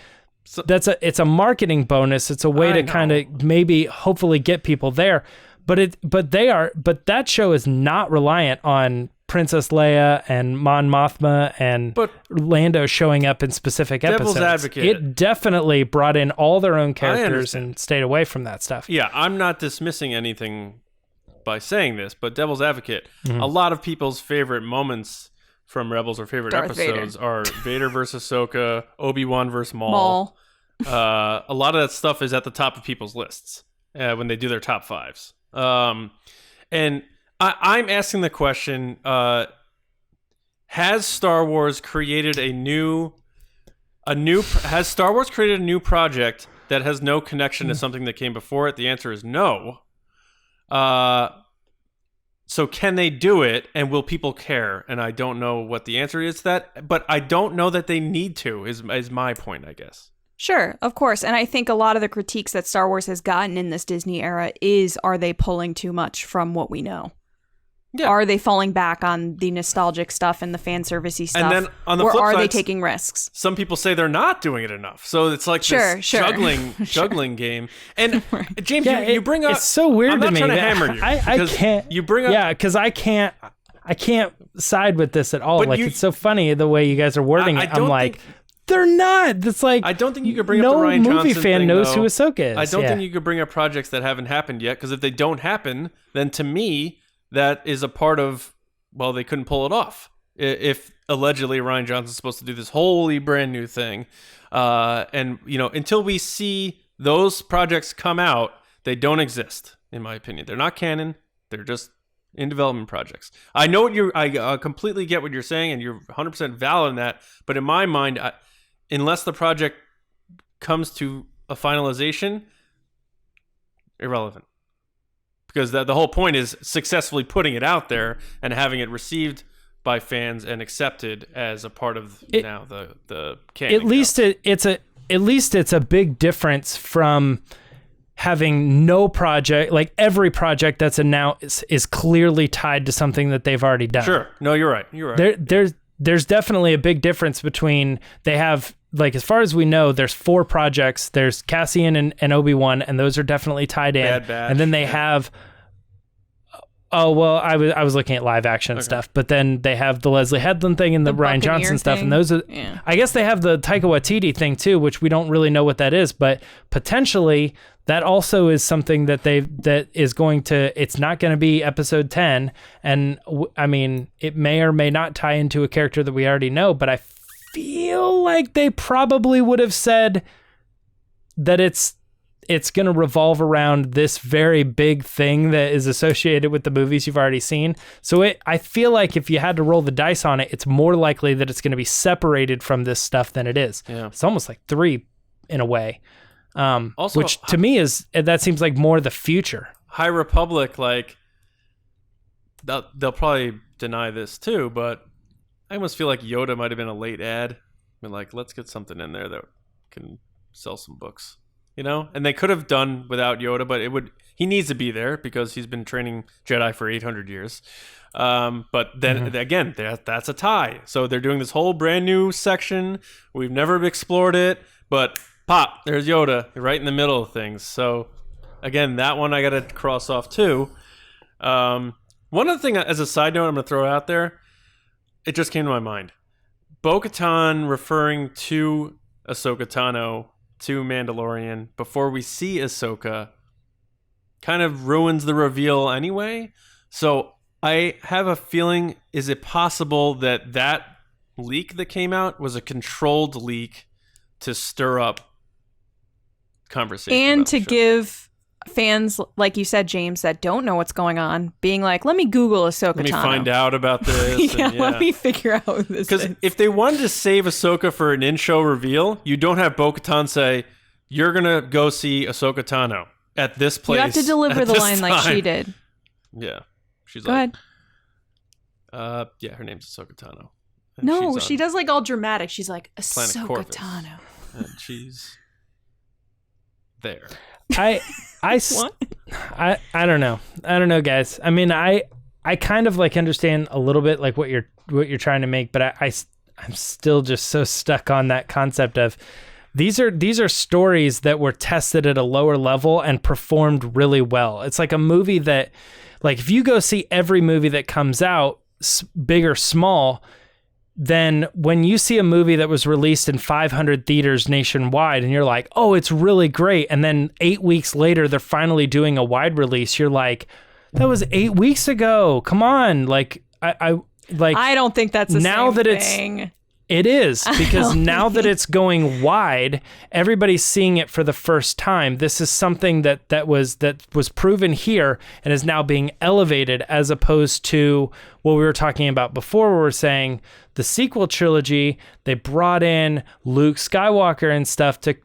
it's a marketing bonus. It's a way to kind of maybe hopefully get people there. But that show is not reliant on Princess Leia and Mon Mothma and Lando showing up in specific episodes. Devil's advocate. It definitely brought in all their own characters and stayed away from that stuff. Yeah, I'm not dismissing anything by saying this, but devil's advocate, a lot of people's favorite moments from Rebels or favorite Darth episodes Vader. are Vader versus Ahsoka, Obi-Wan versus Maul. A lot of that stuff is at the top of people's lists when they do their top fives. And I'm asking the question, has Star Wars created a new project that has no connection to something that came before it? The answer is no. So can they do it, and will people care? And I don't know what the answer is to that, but I don't know that they need to, is my point, I guess. Sure, of course. And I think a lot of the critiques that Star Wars has gotten in this Disney era is, are they pulling too much from what we know? Yeah. Are they falling back on the nostalgic stuff and the fan servicey stuff? And then on the or flip are side, they taking risks? Some people say they're not doing it enough. So it's like this juggling game. And James, you bring up... It's so weird to me. I'm not trying to hammer you. I can't... You bring up... Yeah, because I can't side with this at all. But like, it's so funny the way you guys are wording it. I'm like... They're not. It's like, I don't think you could bring up the Rian Johnson no movie fan thing, knows though. who Ahsoka is. I don't think you could bring up projects that haven't happened yet, because if they don't happen, then to me, that is a part of, well, they couldn't pull it off. If allegedly Rian Johnson's supposed to do this wholly brand new thing, and you know, until we see those projects come out, they don't exist, in my opinion. They're not canon. They're just in development projects. I know what I completely get what you're saying, and you're 100% valid in that. But in my mind, unless the project comes to a finalization, irrelevant. Because the whole point is successfully putting it out there and having it received by fans and accepted as a part of the canon. At least it's a big difference from having no project, like every project that's announced is clearly tied to something that they've already done. Sure. No, you're right. You're right. There's definitely a big difference between they have like, as far as we know, there's 4 projects. There's Cassian and Obi-Wan, and those are definitely tied in. Bad Batch, and then they have... Oh, well, I was looking at live action stuff, but then they have the Leslie Headland thing and the Rian Buccaneer Johnson stuff, thing. and those are... Yeah. I guess they have the Taika Waititi thing, too, which we don't really know what that is, but potentially that also is something that is going to... It's not going to be episode 10, and, I mean, it may or may not tie into a character that we already know, but I feel like they probably would have said that it's going to revolve around this very big thing that is associated with the movies you've already seen. So I feel like if you had to roll the dice on it, it's more likely that it's going to be separated from this stuff than it is. Yeah. It's almost like 3 in a way. Also, which to me that seems like more the future. High Republic, like, they'll probably deny this too, but I almost feel like Yoda might have been a late ad. I mean, like, let's get something in there that can sell some books. You know, and they could have done without Yoda, but he needs to be there because he's been training Jedi for 800 years. But then again, that's a tie. So they're doing this whole brand new section. We've never explored it, but pop, there's Yoda right in the middle of things. So again, that one I got to cross off too. One other thing as a side note, I'm going to throw out there. It just came to my mind. Bo-Katan referring to Ahsoka Tano to Mandalorian before we see Ahsoka kind of ruins the reveal anyway. So I have a feeling, is it possible that leak that came out was a controlled leak to stir up conversation? And to give fans, like you said, James, that don't know what's going on, being like, let me Google Ahsoka Let me Tano. find out about this. yeah, let me figure out who this Because is. if they wanted to save Ahsoka for an in-show reveal, you don't have Bo-Katan say, you're going to go see Ahsoka Tano at this place. You have to deliver at the this line like time. she did. Yeah. She's Go like, ahead. yeah, her name's Ahsoka Tano. And No, she's she on does like all dramatic. She's like, Planet Ahsoka Corvus. Tano. And she's there. I don't know. I don't know, guys. I mean, I kind of like understand a little bit like what you're trying to make, but I'm still just so stuck on that concept of these are stories that were tested at a lower level and performed really well. It's like a movie that, like, if you go see every movie that comes out, big or small, then when you see a movie that was released in 500 theaters nationwide and you're like, oh, it's really great. And then 8 weeks later, they're finally doing a wide release. You're like, that was 8 weeks ago. Come on. Like, I don't think that's the now same that thing. it is, because now that it's going wide, everybody's seeing it for the first time. This is something that was proven here and is now being elevated, as opposed to what we were talking about before, where we're saying the sequel trilogy, they brought in Luke Skywalker and stuff to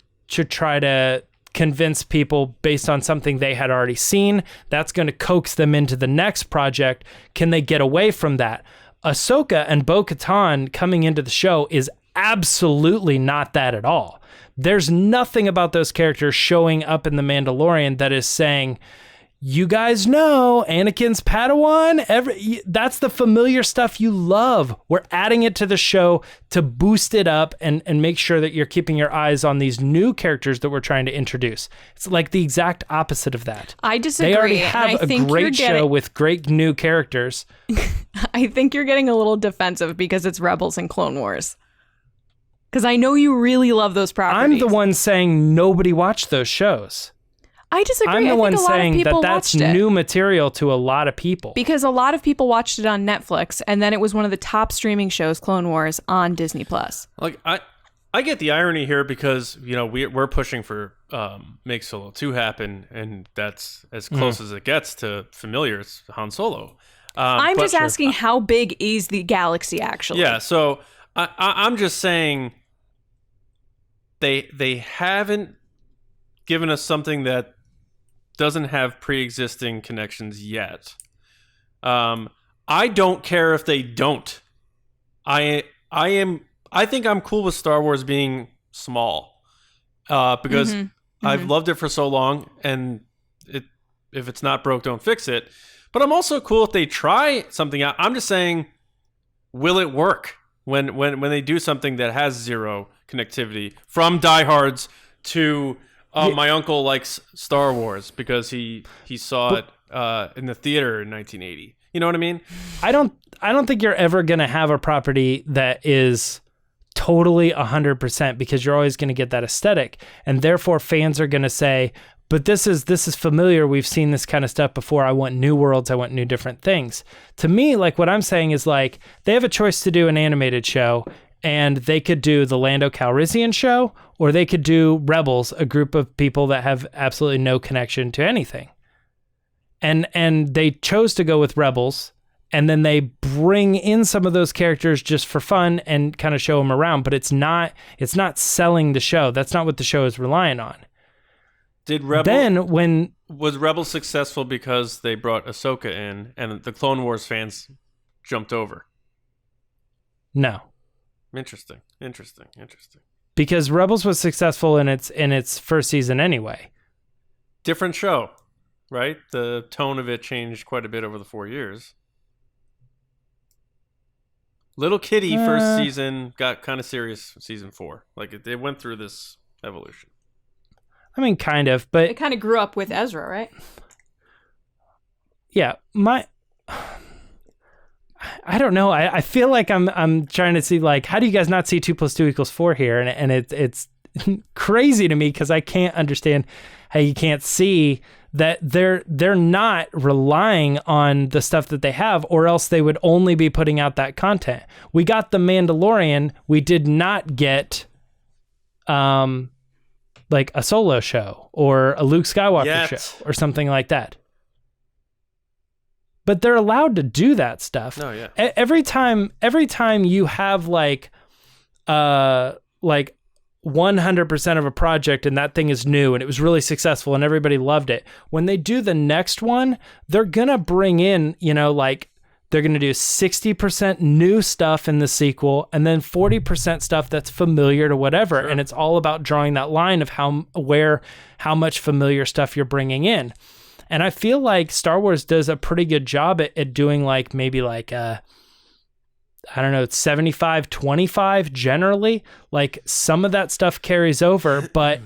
try to convince people based on something they had already seen. That's going to coax them into the next project. Can they get away from that? Ahsoka and Bo-Katan coming into the show is absolutely not that at all. There's nothing about those characters showing up in The Mandalorian that is saying, you guys know Anakin's Padawan. That's the familiar stuff you love. We're adding it to the show to boost it up and make sure that you're keeping your eyes on these new characters that we're trying to introduce. It's like the exact opposite of that. I disagree. They already have a great show with great new characters. I think you're getting a little defensive because it's Rebels and Clone Wars. Because I know you really love those properties. I'm the one saying nobody watched those shows. I disagree. I'm the one saying that that's watched it. new material to a lot of people. Because a lot of people watched it on Netflix, and then it was one of the top streaming shows, Clone Wars, on Disney+. Like, I get the irony here because, you know, we're pushing for Make Solo 2 happen, and that's as close as it gets to familiar. It's Han Solo. I'm just asking, how big is the galaxy actually? Yeah, so I'm just saying they haven't given us something that doesn't have pre-existing connections yet. I don't care if they don't. I think I'm cool with Star Wars being small because I've loved it for so long, and if it's not broke, don't fix it. But I'm also cool if they try something out. I'm just saying, will it work? when they do something that has zero connectivity, from diehards to my uncle likes Star Wars because he saw it in the theater in 1980. You know what I mean? I don't think you're ever going to have a property that is totally 100% because you're always going to get that aesthetic, and therefore fans are going to say, but this is familiar. We've seen this kind of stuff before. I want new worlds. I want new different things. To me, like what I'm saying is like they have a choice to do an animated show, and they could do the Lando Calrissian show, or they could do Rebels, a group of people that have absolutely no connection to anything. And they chose to go with Rebels, and then they bring in some of those characters just for fun and kind of show them around, but it's not selling the show. That's not what the show is relying on. Was Rebels successful because they brought Ahsoka in and the Clone Wars fans jumped over? No. Interesting. Because Rebels was successful in its first season anyway. Different show, right? The tone of it changed quite a bit over the 4 years. Little Kitty first season got kind of serious season 4. Like they went through this evolution. I mean, kind of, but It kind of grew up with Ezra, right? yeah, I don't know. I feel like I'm trying to see like, how do you guys not see 2 + 2 = 4 here? And it's crazy to me because I can't understand how you can't see that they're not relying on the stuff that they have, or else they would only be putting out that content. We got The Mandalorian. We did not get like a Solo show or a Luke Skywalker show or something like that. But they're allowed to do that stuff. Oh, yeah. Every time you have like 100% of a project and that thing is new and it was really successful and everybody loved it, when they do the next one, they're going to bring in, like they're going to do 60% new stuff in the sequel and then 40% stuff that's familiar to whatever. Sure. And it's all about drawing that line of how much familiar stuff you're bringing in. And I feel like Star Wars does a pretty good job at doing like maybe like I don't know, it's 75-25 generally. Like some of that stuff carries over, but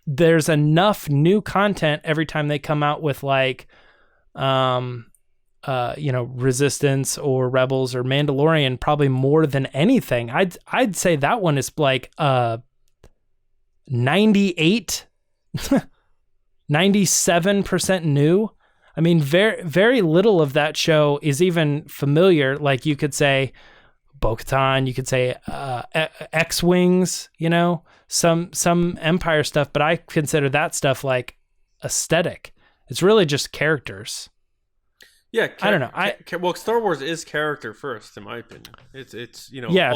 there's enough new content every time they come out with like Resistance or Rebels or Mandalorian, probably more than anything. I'd say that one is like 97% new. I mean, very, very little of that show is even familiar. Like you could say Bo-Katan, you could say X-Wings, some Empire stuff, but I consider that stuff like aesthetic. It's really just characters. Yeah, I don't know. Well, Star Wars is character first, in my opinion. It's Yeah,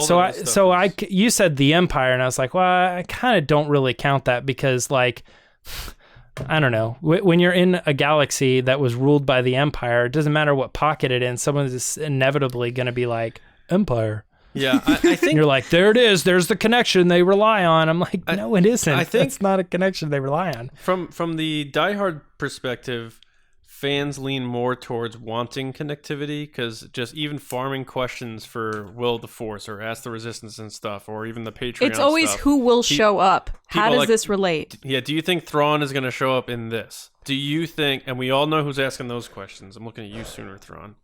you said the Empire, and I was like, well, I kind of don't really count that because like, I don't know. When you're in a galaxy that was ruled by the Empire, it doesn't matter what pocket it in. Someone is inevitably going to be like, Empire. Yeah, I think... And you're like, there it is. There's the connection they rely on. I'm like, no, it isn't. I think that's not a connection they rely on. From the diehard perspective, fans lean more towards wanting connectivity because just even farming questions for Will of the Force or Ask the Resistance and stuff, or even the Patreon It's always stuff. who will show up. How does this relate? Yeah, do you think Thrawn is going to show up in this? Do you think, and we all know who's asking those questions. I'm looking at you sooner, Thrawn.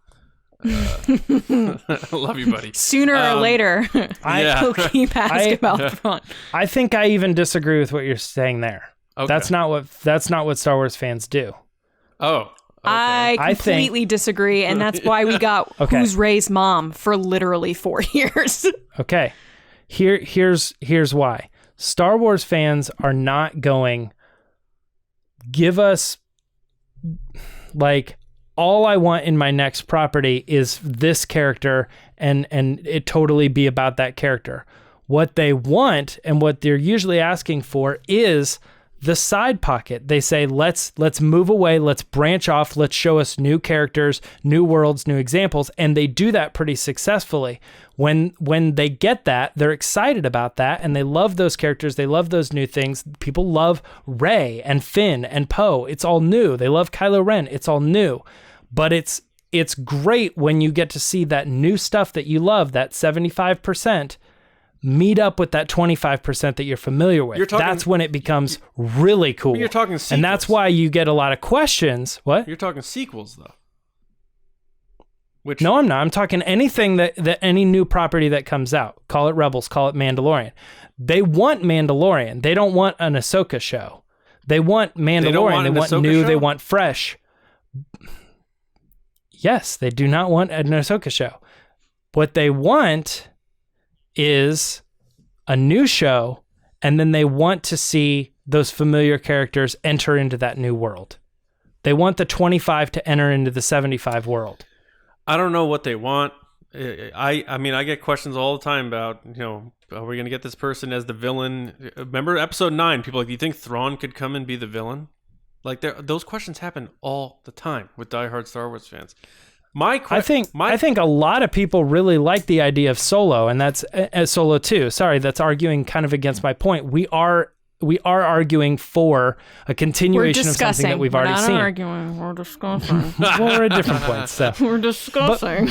I love you, buddy. Sooner or later, he'll keep asking about Thrawn. I think I even disagree with what you're saying there. Okay. That's not what Star Wars fans do. Oh. Okay. I completely disagree, and that's why we got Who's Ray's Mom for literally 4 years. Okay. Here's why. Star Wars fans are not going, give us like, all I want in my next property is this character and it totally be about that character. What they want and what they're usually asking for is the side pocket. They say, let's move away, let's branch off, let's show us new characters, new worlds, new examples, and they do that pretty successfully. When they get that, they're excited about that, and they love those characters, they love those new things. People love Rey and Finn and Poe. It's all new. They love Kylo Ren. It's all new. But it's it's great when you get to see that new stuff that you love, that 75%, meet up with that 25% that you're familiar with. That's when it becomes really cool. You're talking sequels. And that's why you get a lot of questions. What? You're talking sequels, though. No, I'm not. I'm talking anything that any new property that comes out. Call it Rebels, call it Mandalorian. They want Mandalorian. They don't want an Ahsoka show. They want Mandalorian. They want new. They want fresh. Yes, they do not want an Ahsoka show. What they want is a new show, and then they want to see those familiar characters enter into that new world. They want the 25 to enter into the 75 world. I don't know what they want. I mean, I get questions all the time about, are we going to get this person as the villain? Remember episode 9, people are like, do you think Thrawn could come and be the villain? Like, those questions happen all the time with diehard Star Wars fans. I think a lot of people really like the idea of Solo, and that's Solo 2. Sorry, that's arguing kind of against my point. We are arguing for a continuation of something that we've already seen. We're not arguing. We're discussing. Well, we're at different points. So. We're discussing.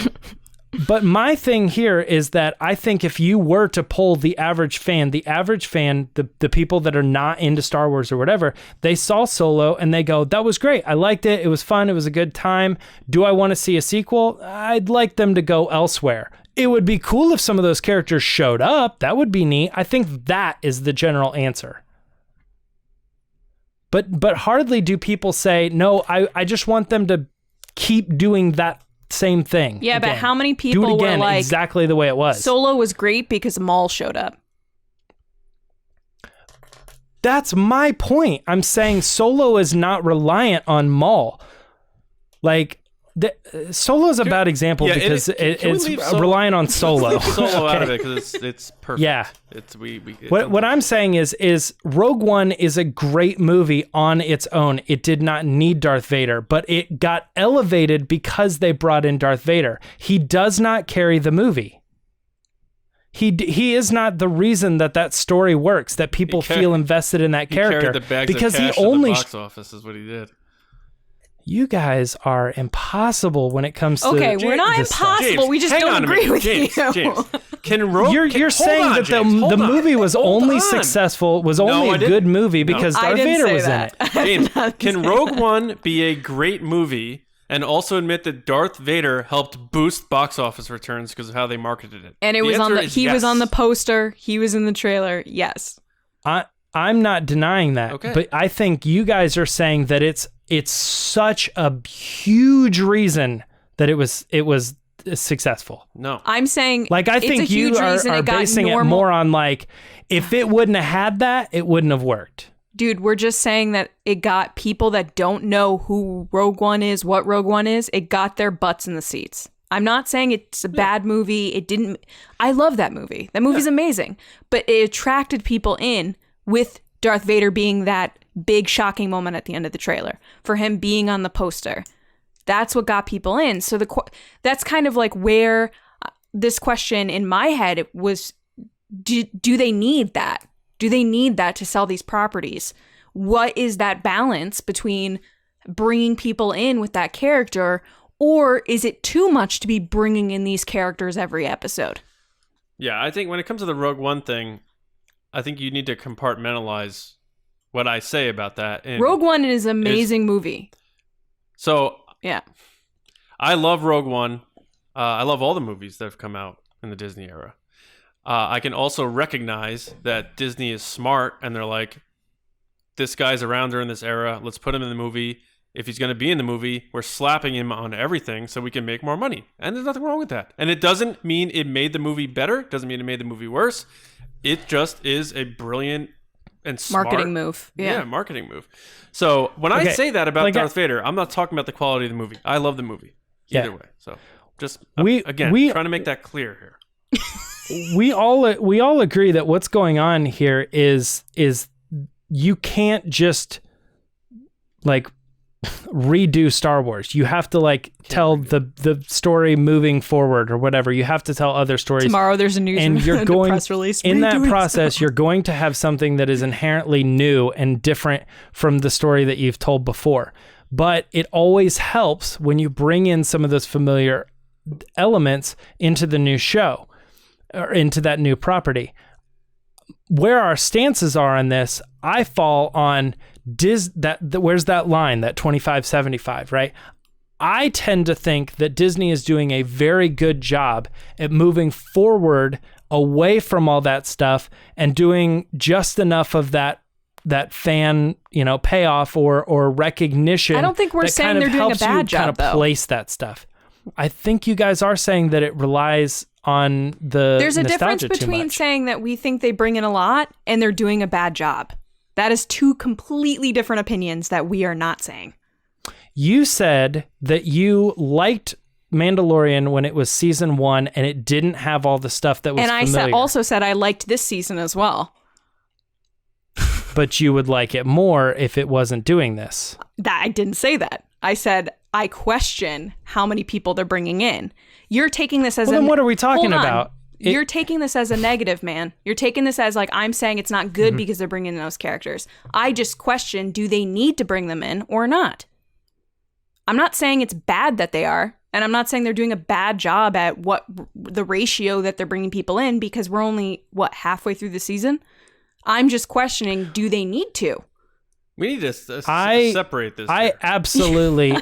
But my thing here is that I think if you were to poll the average fan, the people that are not into Star Wars or whatever, they saw Solo and they go, that was great. I liked it. It was fun. It was a good time. Do I want to see a sequel? I'd like them to go elsewhere. It would be cool if some of those characters showed up. That would be neat. I think that is the general answer. But hardly do people say, no, I just want them to keep doing that same thing. Yeah, again. but how many people do it again were like, exactly the way it was? Solo was great because Maul showed up. That's my point. I'm saying Solo is not reliant on Maul. Like, Solo is a bad example because it's reliant on Solo. Solo out of it because it's perfect. Yeah. What I'm saying is Rogue One is a great movie on its own. It did not need Darth Vader, but it got elevated because they brought in Darth Vader. He does not carry the movie. He is not the reason that story works, that people feel invested in that character. He carried the bags because of cash he only to the box office is what he did. You guys are impossible when it comes to we're not impossible. James, we just don't agree with James, you. James, you're saying that the movie was only successful, was only a good movie because Darth Vader was in it. James, can Rogue One be a great movie and also admit that Darth Vader helped boost box office returns because of how they marketed it? And it was was on the poster, he was in the trailer. Yes. I'm not denying that, but I think you guys are saying that it's such a huge reason that it was successful. No, I'm saying I think you are basing it more on if it wouldn't have had that, it wouldn't have worked. Dude, we're just saying that it got people that don't know who Rogue One is, what Rogue One is, it got their butts in the seats. I'm not saying it's a bad movie. I love that movie. That movie's amazing, but it attracted people in with Darth Vader being that big shocking moment at the end of the trailer, for him being on the poster. That's what got people in. So that's kind of like where this question in my head was, do they need that? Do they need that to sell these properties? What is that balance between bringing people in with that character, or is it too much to be bringing in these characters every episode? Yeah, I think when it comes to the Rogue One thing, I think you need to compartmentalize what I say about that. Rogue One is an amazing movie. So, yeah. I love Rogue One. I love all the movies that have come out in the Disney era. I can also recognize that Disney is smart and they're like, this guy's around during this era. Let's put him in the movie. If he's going to be in the movie, we're slapping him on everything so we can make more money. And there's nothing wrong with that. And it doesn't mean it made the movie better. It doesn't mean it made the movie worse. It just is a brilliant and smart marketing move. Yeah, marketing move. So when I say that about Darth Vader, I'm not talking about the quality of the movie. I love the movie either way. So just trying to make that clear here. We all agree that what's going on here is you can't just redo Star Wars. You have to tell the story moving forward or whatever. You have to tell other stories. Tomorrow there's a news and you're going press release. In that process, you're going to have something that is inherently new and different from the story that you've told before. but it always helps when you bring in some of those familiar elements into the new show or into that new property. Where our stances are on this, I fall on where's that line, that 25-75, right? I tend to think that Disney is doing a very good job at moving forward away from all that stuff and doing just enough of that fan, payoff or recognition. I don't think we're saying they're doing a bad job, kind of place that stuff. I think you guys are saying that it relies on the There's a difference nostalgia too between much. saying that we think they bring in a lot and they're doing a bad job. That is two completely different opinions that we are not saying. You said that you liked Mandalorian when it was season 1 and it didn't have all the stuff that was familiar. And I also said I liked this season as well. But you would like it more if it wasn't doing this. I didn't say that. I said I question how many people they're bringing in. You're taking this as then what are we talking about? You're taking this as a negative, man. You're taking this as like I'm saying it's not good because they're bringing in those characters. I just question, do they need to bring them in or not? I'm not saying it's bad that they are, and I'm not saying they're doing a bad job at what the ratio that they're bringing people in because we're only, halfway through the season? I'm just questioning, do they need to? We need to separate this. I absolutely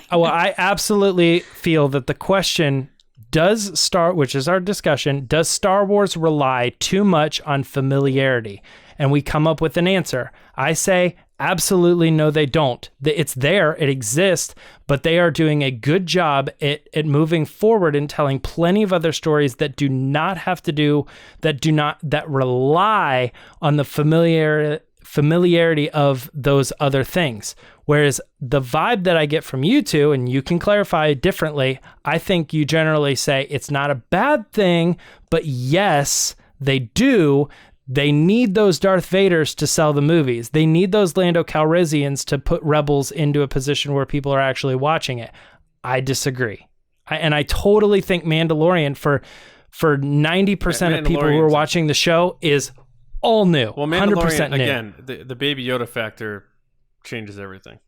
feel that the question, which is our discussion, does Star Wars rely too much on familiarity? And we come up with an answer. I say, absolutely no, they don't. It's there, it exists, but they are doing a good job at moving forward and telling plenty of other stories that do not have to do, that rely on the familiarity of those other things. Whereas the vibe that I get from you two, and you can clarify differently, I think you generally say it's not a bad thing, but yes, they do. They need those Darth Vaders to sell the movies. They need those Lando Calrissians to put Rebels into a position where people are actually watching it. I disagree. I totally think Mandalorian for 90% of people who are watching the show is all new. Well, 100% new. Again, the Baby Yoda factor changes everything.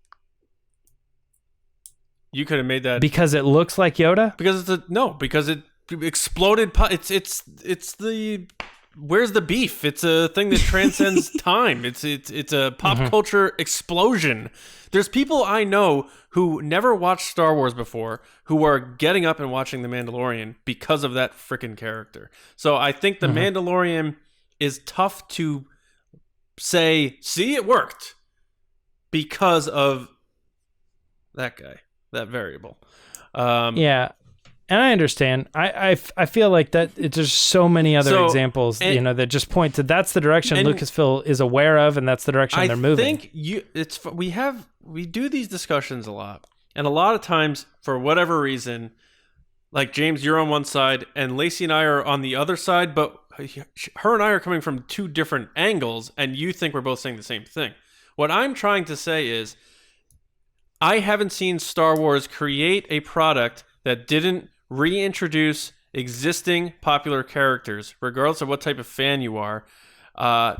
You could have made that because it looks like Yoda. Because it exploded. It's the where's the beef? It's a thing that transcends time. It's a pop culture explosion. There's people I know who never watched Star Wars before who are getting up and watching The Mandalorian because of that freaking character. So I think The Mandalorian is tough to say, see, it worked because of that guy, that variable. Yeah. And I understand. I feel like that there's so many other examples, that just point to that's the direction Lucasfilm is aware of, and that's the direction they're moving. I think we do these discussions a lot, and a lot of times for whatever reason, like James, you're on one side, and Lacey and I are on the other side, but her and I are coming from two different angles, and you think we're both saying the same thing. What I'm trying to say is, I haven't seen Star Wars create a product that didn't reintroduce existing popular characters, regardless of what type of fan you are.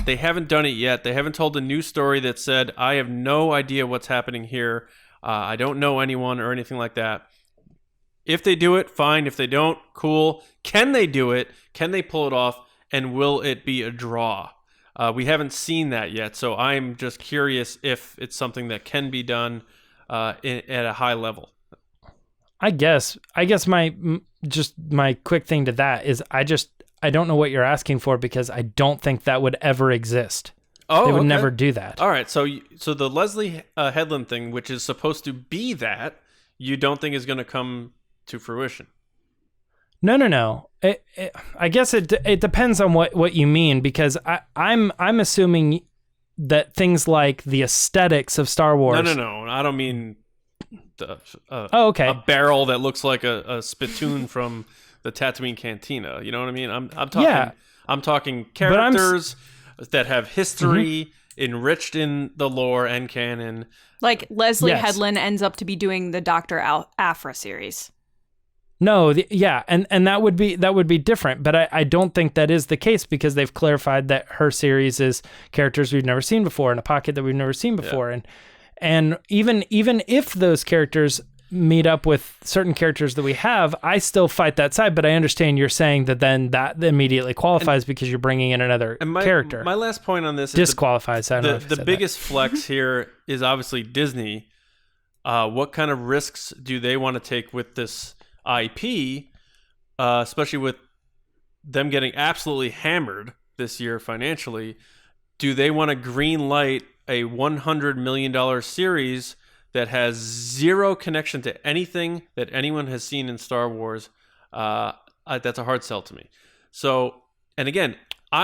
They haven't done it yet. They haven't told a new story that said, I have no idea what's happening here. I don't know anyone or anything like that. If they do it, fine. If they don't, cool. Can they do it? Can they pull it off? And will it be a draw? We haven't seen that yet, so I'm just curious if it's something that can be done at a high level. I guess my quick thing to that is I don't know what you're asking for because I don't think that would ever exist. Oh, they would never do that. All right, so the Leslie Headland thing, which is supposed to be that, you don't think is going to come to fruition? No. I guess it depends on what you mean, because I'm assuming that things like the aesthetics of Star Wars. No. I don't mean okay. A barrel that looks like a spittoon from the Tatooine Cantina. You know what I mean? I'm talking. Yeah. I'm talking characters that have history enriched in the lore and canon. Like Leslie Headland ends up to be doing the Dr. Aphra series. No, and that would be different, but I don't think that is the case because they've clarified that her series is characters we've never seen before in a pocket that we've never seen before, And even if those characters meet up with certain characters that we have, I still fight that side, but I understand you're saying that then that immediately qualifies because you're bringing in another character. My last point on this is disqualifies. the biggest flex here is obviously Disney. What kind of risks do they want to take with this IP, especially with them getting absolutely hammered this year financially? Do they want to green light a $100 million series that has zero connection to anything that anyone has seen in Star Wars? That's a hard sell to me. So, and again,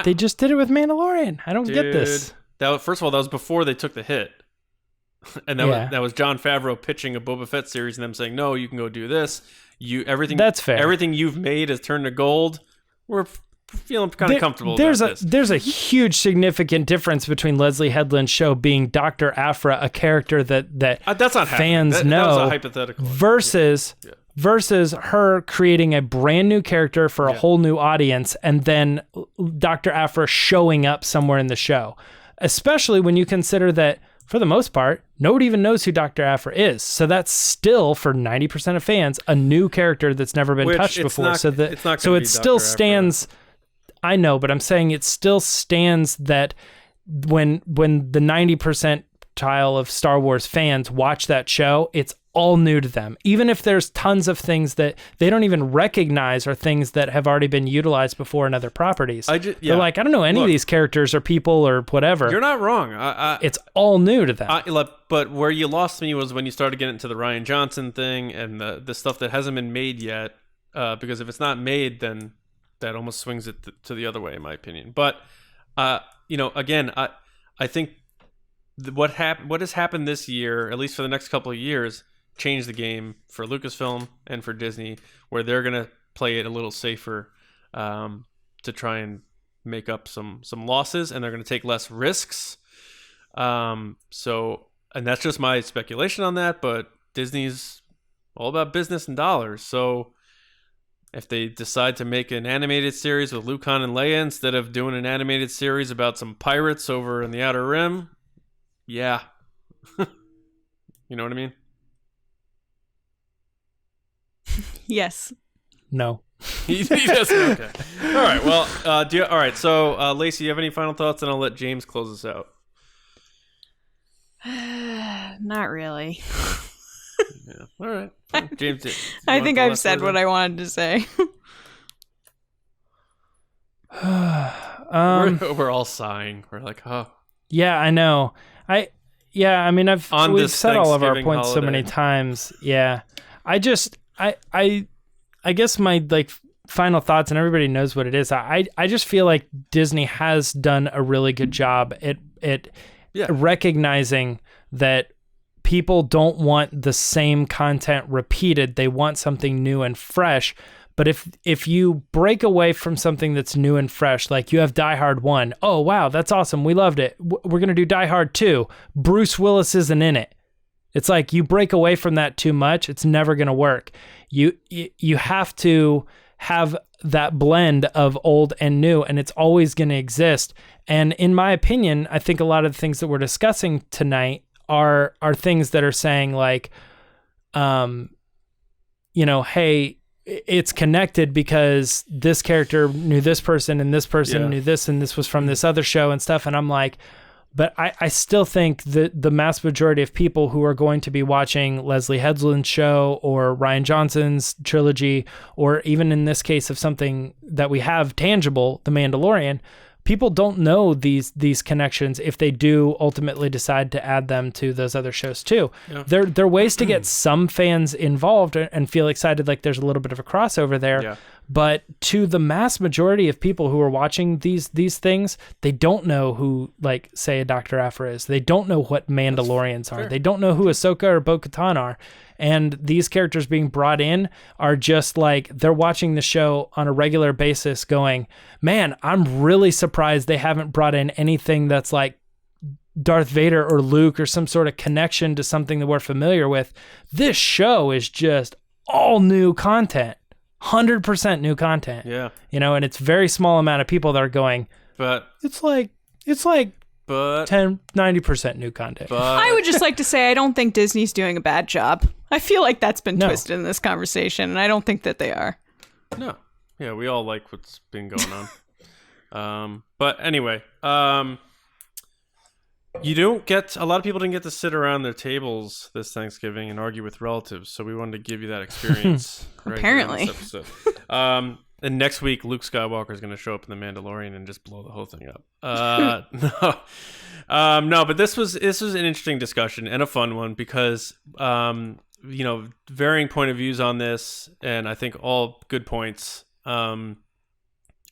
they just did it with Mandalorian. I don't get this. First of all, that was before they took the hit. And that was Jon Favreau pitching a Boba Fett series and them saying, no, you can go do this. That's fair. Everything you've made has turned to gold. We're feeling kind of comfortable about this. There's a huge significant difference between Leslie Headland's show being Dr. Aphra, a character that that's not fans know, that was a hypothetical. versus her creating a brand new character for a whole new audience, and then Dr. Aphra showing up somewhere in the show. Especially when you consider that, for the most part, nobody even knows who Dr. Aphra is. So that's still, for 90% of fans, a new character that's never been touched before. It still stands. I know, but I'm saying it still stands that when the 90 percentile of Star Wars fans watch that show, it's all new to them. Even if there's tons of things that they don't even recognize or things that have already been utilized before in other properties. They're like, I don't know any of these characters or people or whatever. You're not wrong. It's all new to them. But where you lost me was when you started getting into the Rian Johnson thing and the stuff that hasn't been made yet. Because if it's not made, then that almost swings it to the other way, in my opinion. But again, I think what has happened this year, at least for the next couple of years, changed the game for Lucasfilm and for Disney, where they're gonna play it a little safer to try and make up some losses, and they're gonna take less risks. And that's just my speculation on that. But Disney's all about business and dollars, so if they decide to make an animated series with Luke, Han, and Leia instead of doing an animated series about some pirates over in the Outer Rim, yeah. You know what I mean? Yes. No. He doesn't. Okay. All right. Well, all right. So, Lacey, you have any final thoughts? And I'll let James close us out. Not really. Yeah. All right. James, I think I've said what I wanted to say. We're all sighing. We're like, oh. Yeah, I know. I mean, we've said all of our points so many times. Yeah. I guess my final thoughts, and everybody knows what it is. I just feel like Disney has done a really good job at recognizing that people don't want the same content repeated. They want something new and fresh. But if you break away from something that's new and fresh, like you have Die Hard 1, oh, wow, that's awesome. We loved it. We're going to do Die Hard 2. Bruce Willis isn't in it. It's like you break away from that too much, it's never going to work. You have to have that blend of old and new, and it's always going to exist. And in my opinion, I think a lot of the things that we're discussing tonight are things that are saying like, hey, it's connected because this character knew this person and this person knew this, and this was from this other show and stuff. And I'm like, but I still think that the mass majority of people who are going to be watching Leslie Headland's show or Rian Johnson's trilogy, or even in this case of something that we have tangible, The Mandalorian, people don't know these connections if they do ultimately decide to add them to those other shows too. Yeah. There are ways to get some fans involved and feel excited like there's a little bit of a crossover there. Yeah. But to the mass majority of people who are watching these things, they don't know who, like, say, a Dr. Aphra is. They don't know what Mandalorians are. They don't know who Ahsoka or Bo-Katan are. And these characters being brought in are just like, they're watching the show on a regular basis going, man, I'm really surprised they haven't brought in anything that's like Darth Vader or Luke or some sort of connection to something that we're familiar with. This show is just all new content. 100% new content. Yeah. And it's very small amount of people that are going, but it's like but 90% new content. but I would just like to say I don't think Disney's doing a bad job. I feel like that's been No. twisted in this conversation, and I don't think that they are. no, yeah, we all like what's been going on. But anyway, you don't get a lot of people didn't get to sit around their tables this Thanksgiving and argue with relatives, so we wanted to give you that experience. Right here on Apparently. this episode. And next week, Luke Skywalker is going to show up in The Mandalorian and just blow the whole thing up. No, but this was an interesting discussion and a fun one because varying point of views on this, and I think all good points. And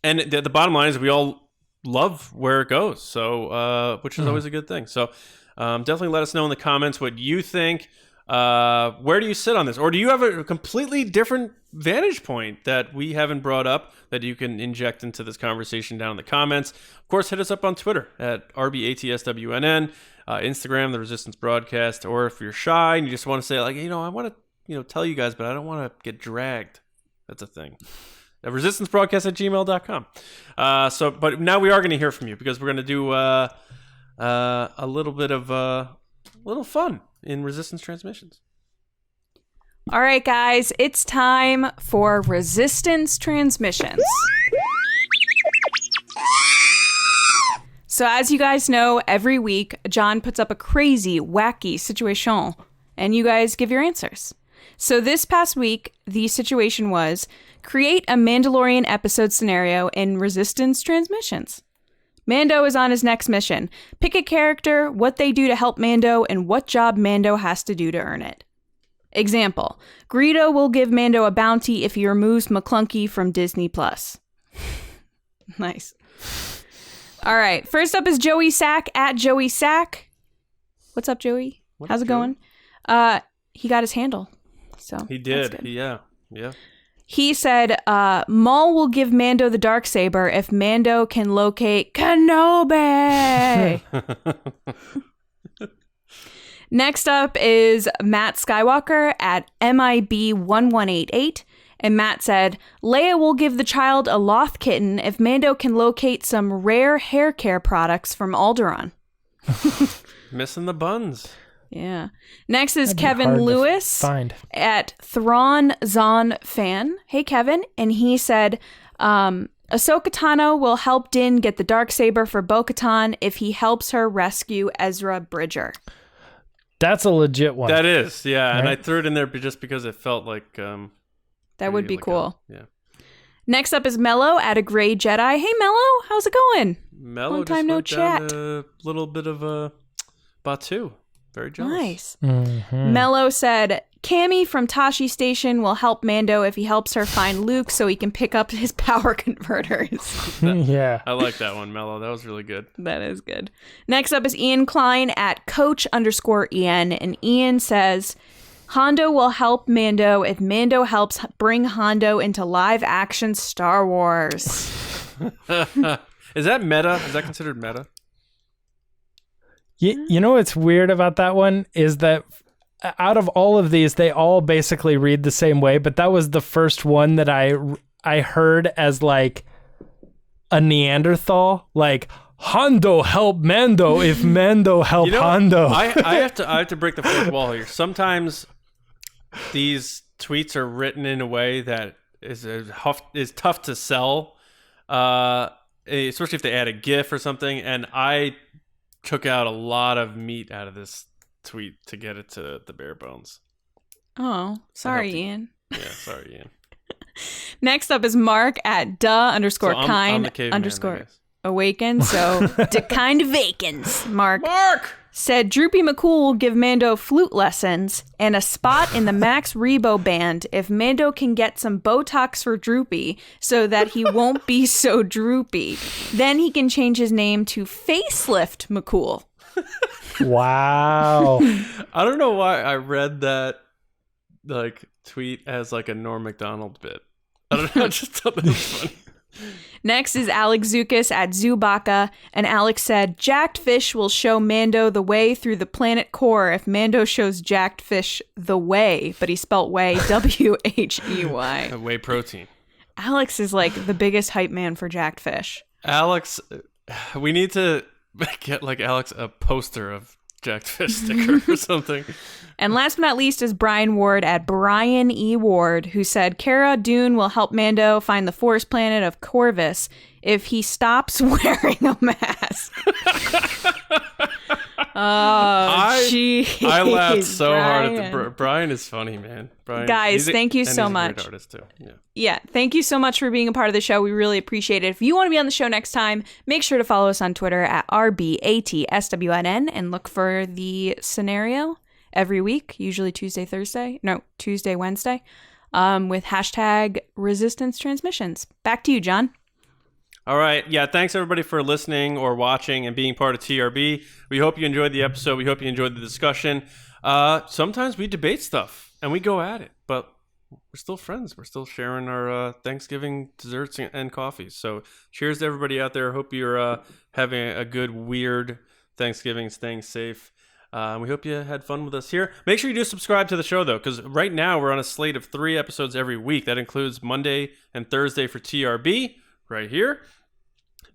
the bottom line is we all love where it goes, so which is always a good thing. So definitely let us know in the comments what you think. Where do you sit on this, or do you have a completely different vantage point that we haven't brought up that you can inject into this conversation down in the comments? Of course, hit us up on Twitter at RBATSWNN, Instagram, The Resistance Broadcast, or if you're shy and you just want to say, like, I want to tell you guys, but I don't want to get dragged. That's a thing. resistancebroadcast@gmail.com. But now we are going to hear from you because we're going to do a little bit of little fun in Resistance Transmissions. All right, guys, it's time for Resistance Transmissions. So as you guys know, every week, John puts up a crazy, wacky situation, and you guys give your answers. So this past week, the situation was, create a Mandalorian episode scenario in Resistance Transmissions. Mando is on his next mission. Pick a character, what they do to help Mando, and what job Mando has to do to earn it. Example, Greedo will give Mando a bounty if he removes McClunky from Disney+. Nice. All right, first up is Joey Sack at Joey Sack. What's up, Joey? How's it going? He got his handle. So He did. Yeah. He said, Maul will give Mando the Darksaber if Mando can locate Kenobi. Next up is Matt Skywalker at MIB1188. And Matt said, Leia will give the child a Loth kitten if Mando can locate some rare hair care products from Alderaan. Missing the buns. Yeah. Next is That'd be Kevin hard to Lewis find. at Thrawn Zon Fan. Hey, Kevin. And he said, Ahsoka Tano will help Din get the Darksaber for Bo-Katan if he helps her rescue Ezra Bridger. That's a legit one. That is, yeah. And I Right? threw it in there just because it felt like... That would be cool. Yeah. Next up is Mello at a Gray Jedi. Hey, Mello. How's it going? Mello Long just time no went down chat. a little bit of a Batu. Very jealous. Nice. Mhm. Mello said, Cammy from Tashi Station will help Mando if he helps her find Luke so he can pick up his power converters. Yeah. I like that one, Mello. That was really good. That is good. Next up is Ian Klein at Coach_Ian. And Ian says, Hondo will help Mando if Mando helps bring Hondo into live action Star Wars. Is that meta? Is that considered meta? You know what's weird about that one is that out of all of these, they all basically read the same way, but that was the first one that I heard as like a Neanderthal, like Hondo help Mando if Mando help Hondo. I have to break the fourth wall here. Sometimes these tweets are written in a way that is tough to sell, especially if they add a GIF or something. And I took out a lot of meat out of this tweet to get it to the bare bones. Oh, sorry, Ian. Yeah, sorry, Ian. Next up is Mark at I'm the caveman, I guess. _awaken. So, kind of vacans. Mark said Droopy McCool will give Mando flute lessons and a spot in the Max Rebo band if Mando can get some Botox for Droopy so that he won't be so droopy. Then he can change his name to Facelift McCool. Wow. I don't know why I read that like tweet as like a Norm Macdonald bit. I don't know. I just thought that was funny. Next is Alex Zukas at Zubaka, and Alex said, Jacked Fish will show Mando the way through the planet core if Mando shows Jacked Fish the way, but he spelt way, W-H-E-Y. Whey protein. Alex is like the biggest hype man for Jacked Fish. Alex, we need to get like Alex a poster of Jacked Fish sticker or something. And last but not least is Brian Ward at Brian E. Ward, who said Cara Dune will help Mando find the forest planet of Corvus if he stops wearing a mask. Oh, jeez. I laughed so Brian. hard at the Brian is funny, man. Brian, guys, thank you so much. He's a great artist too. Yeah. Yeah, thank you so much for being a part of the show. We really appreciate it. If you want to be on the show next time, make sure to follow us on Twitter at RBATSWNN and look for the scenario every week, usually Tuesday, Wednesday, with hashtag Resistance Transmissions. Back to you, John. All right. Yeah, thanks everybody for listening or watching and being part of TRB. We hope you enjoyed the episode. We hope you enjoyed the discussion. Sometimes we debate stuff and we go at it, but we're still friends. We're still sharing our Thanksgiving desserts and coffees. So cheers to everybody out there. Hope you're having a good, weird Thanksgiving, staying safe. We hope you had fun with us here. Make sure you do subscribe to the show, though, because right now we're on a slate of 3 episodes every week. That includes Monday and Thursday for TRB right here.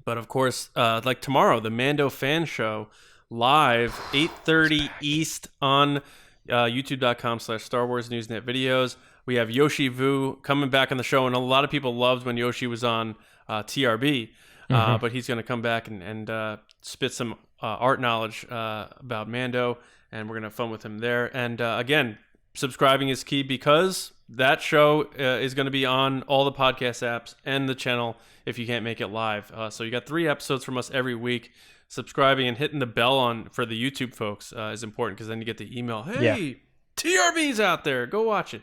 But, of course, like tomorrow, the Mando Fan Show live, 8:30 East on youtube.com/Star Wars Newsnet videos. We have Yoshi Vu coming back on the show, and a lot of people loved when Yoshi was on TRB. But he's going to come back and spit some art knowledge about Mando, and we're going to have fun with him there. And again, subscribing is key because that show is going to be on all the podcast apps and the channel if you can't make it live. So you got 3 episodes from us every week. Subscribing and hitting the bell for the YouTube folks is important because then you get the email, hey, TRB's out there. Go watch it.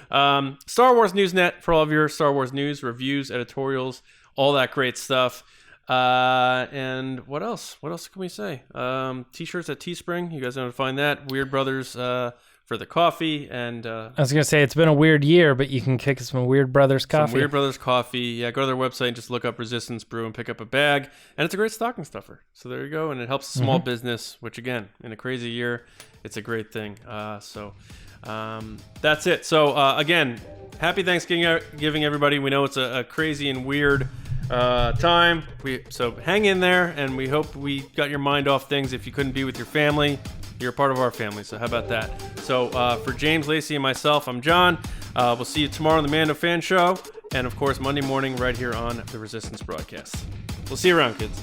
Star Wars Newsnet for all of your Star Wars news, reviews, editorials, all that great stuff. And what else? What else can we say? T-shirts at Teespring. You guys know how to find that. Weird Brothers for the coffee. And I was going to say, it's been a weird year, but you can kick us some Weird Brothers coffee. Some Weird Brothers coffee. Yeah, go to their website and just look up Resistance Brew and pick up a bag. And it's a great stocking stuffer. So there you go. And it helps a small business, which again, in a crazy year, it's a great thing. So that's it. So again, happy Thanksgiving, everybody. We know it's a crazy and weird time. So hang in there, and we hope we got your mind off things. If you couldn't be with your family, you're a part of our family, so how about that? So for James, Lacey, and myself, I'm John. We'll see you tomorrow on the Mando Fan Show, and of course Monday morning right here on the Resistance broadcast. We'll see you around, kids.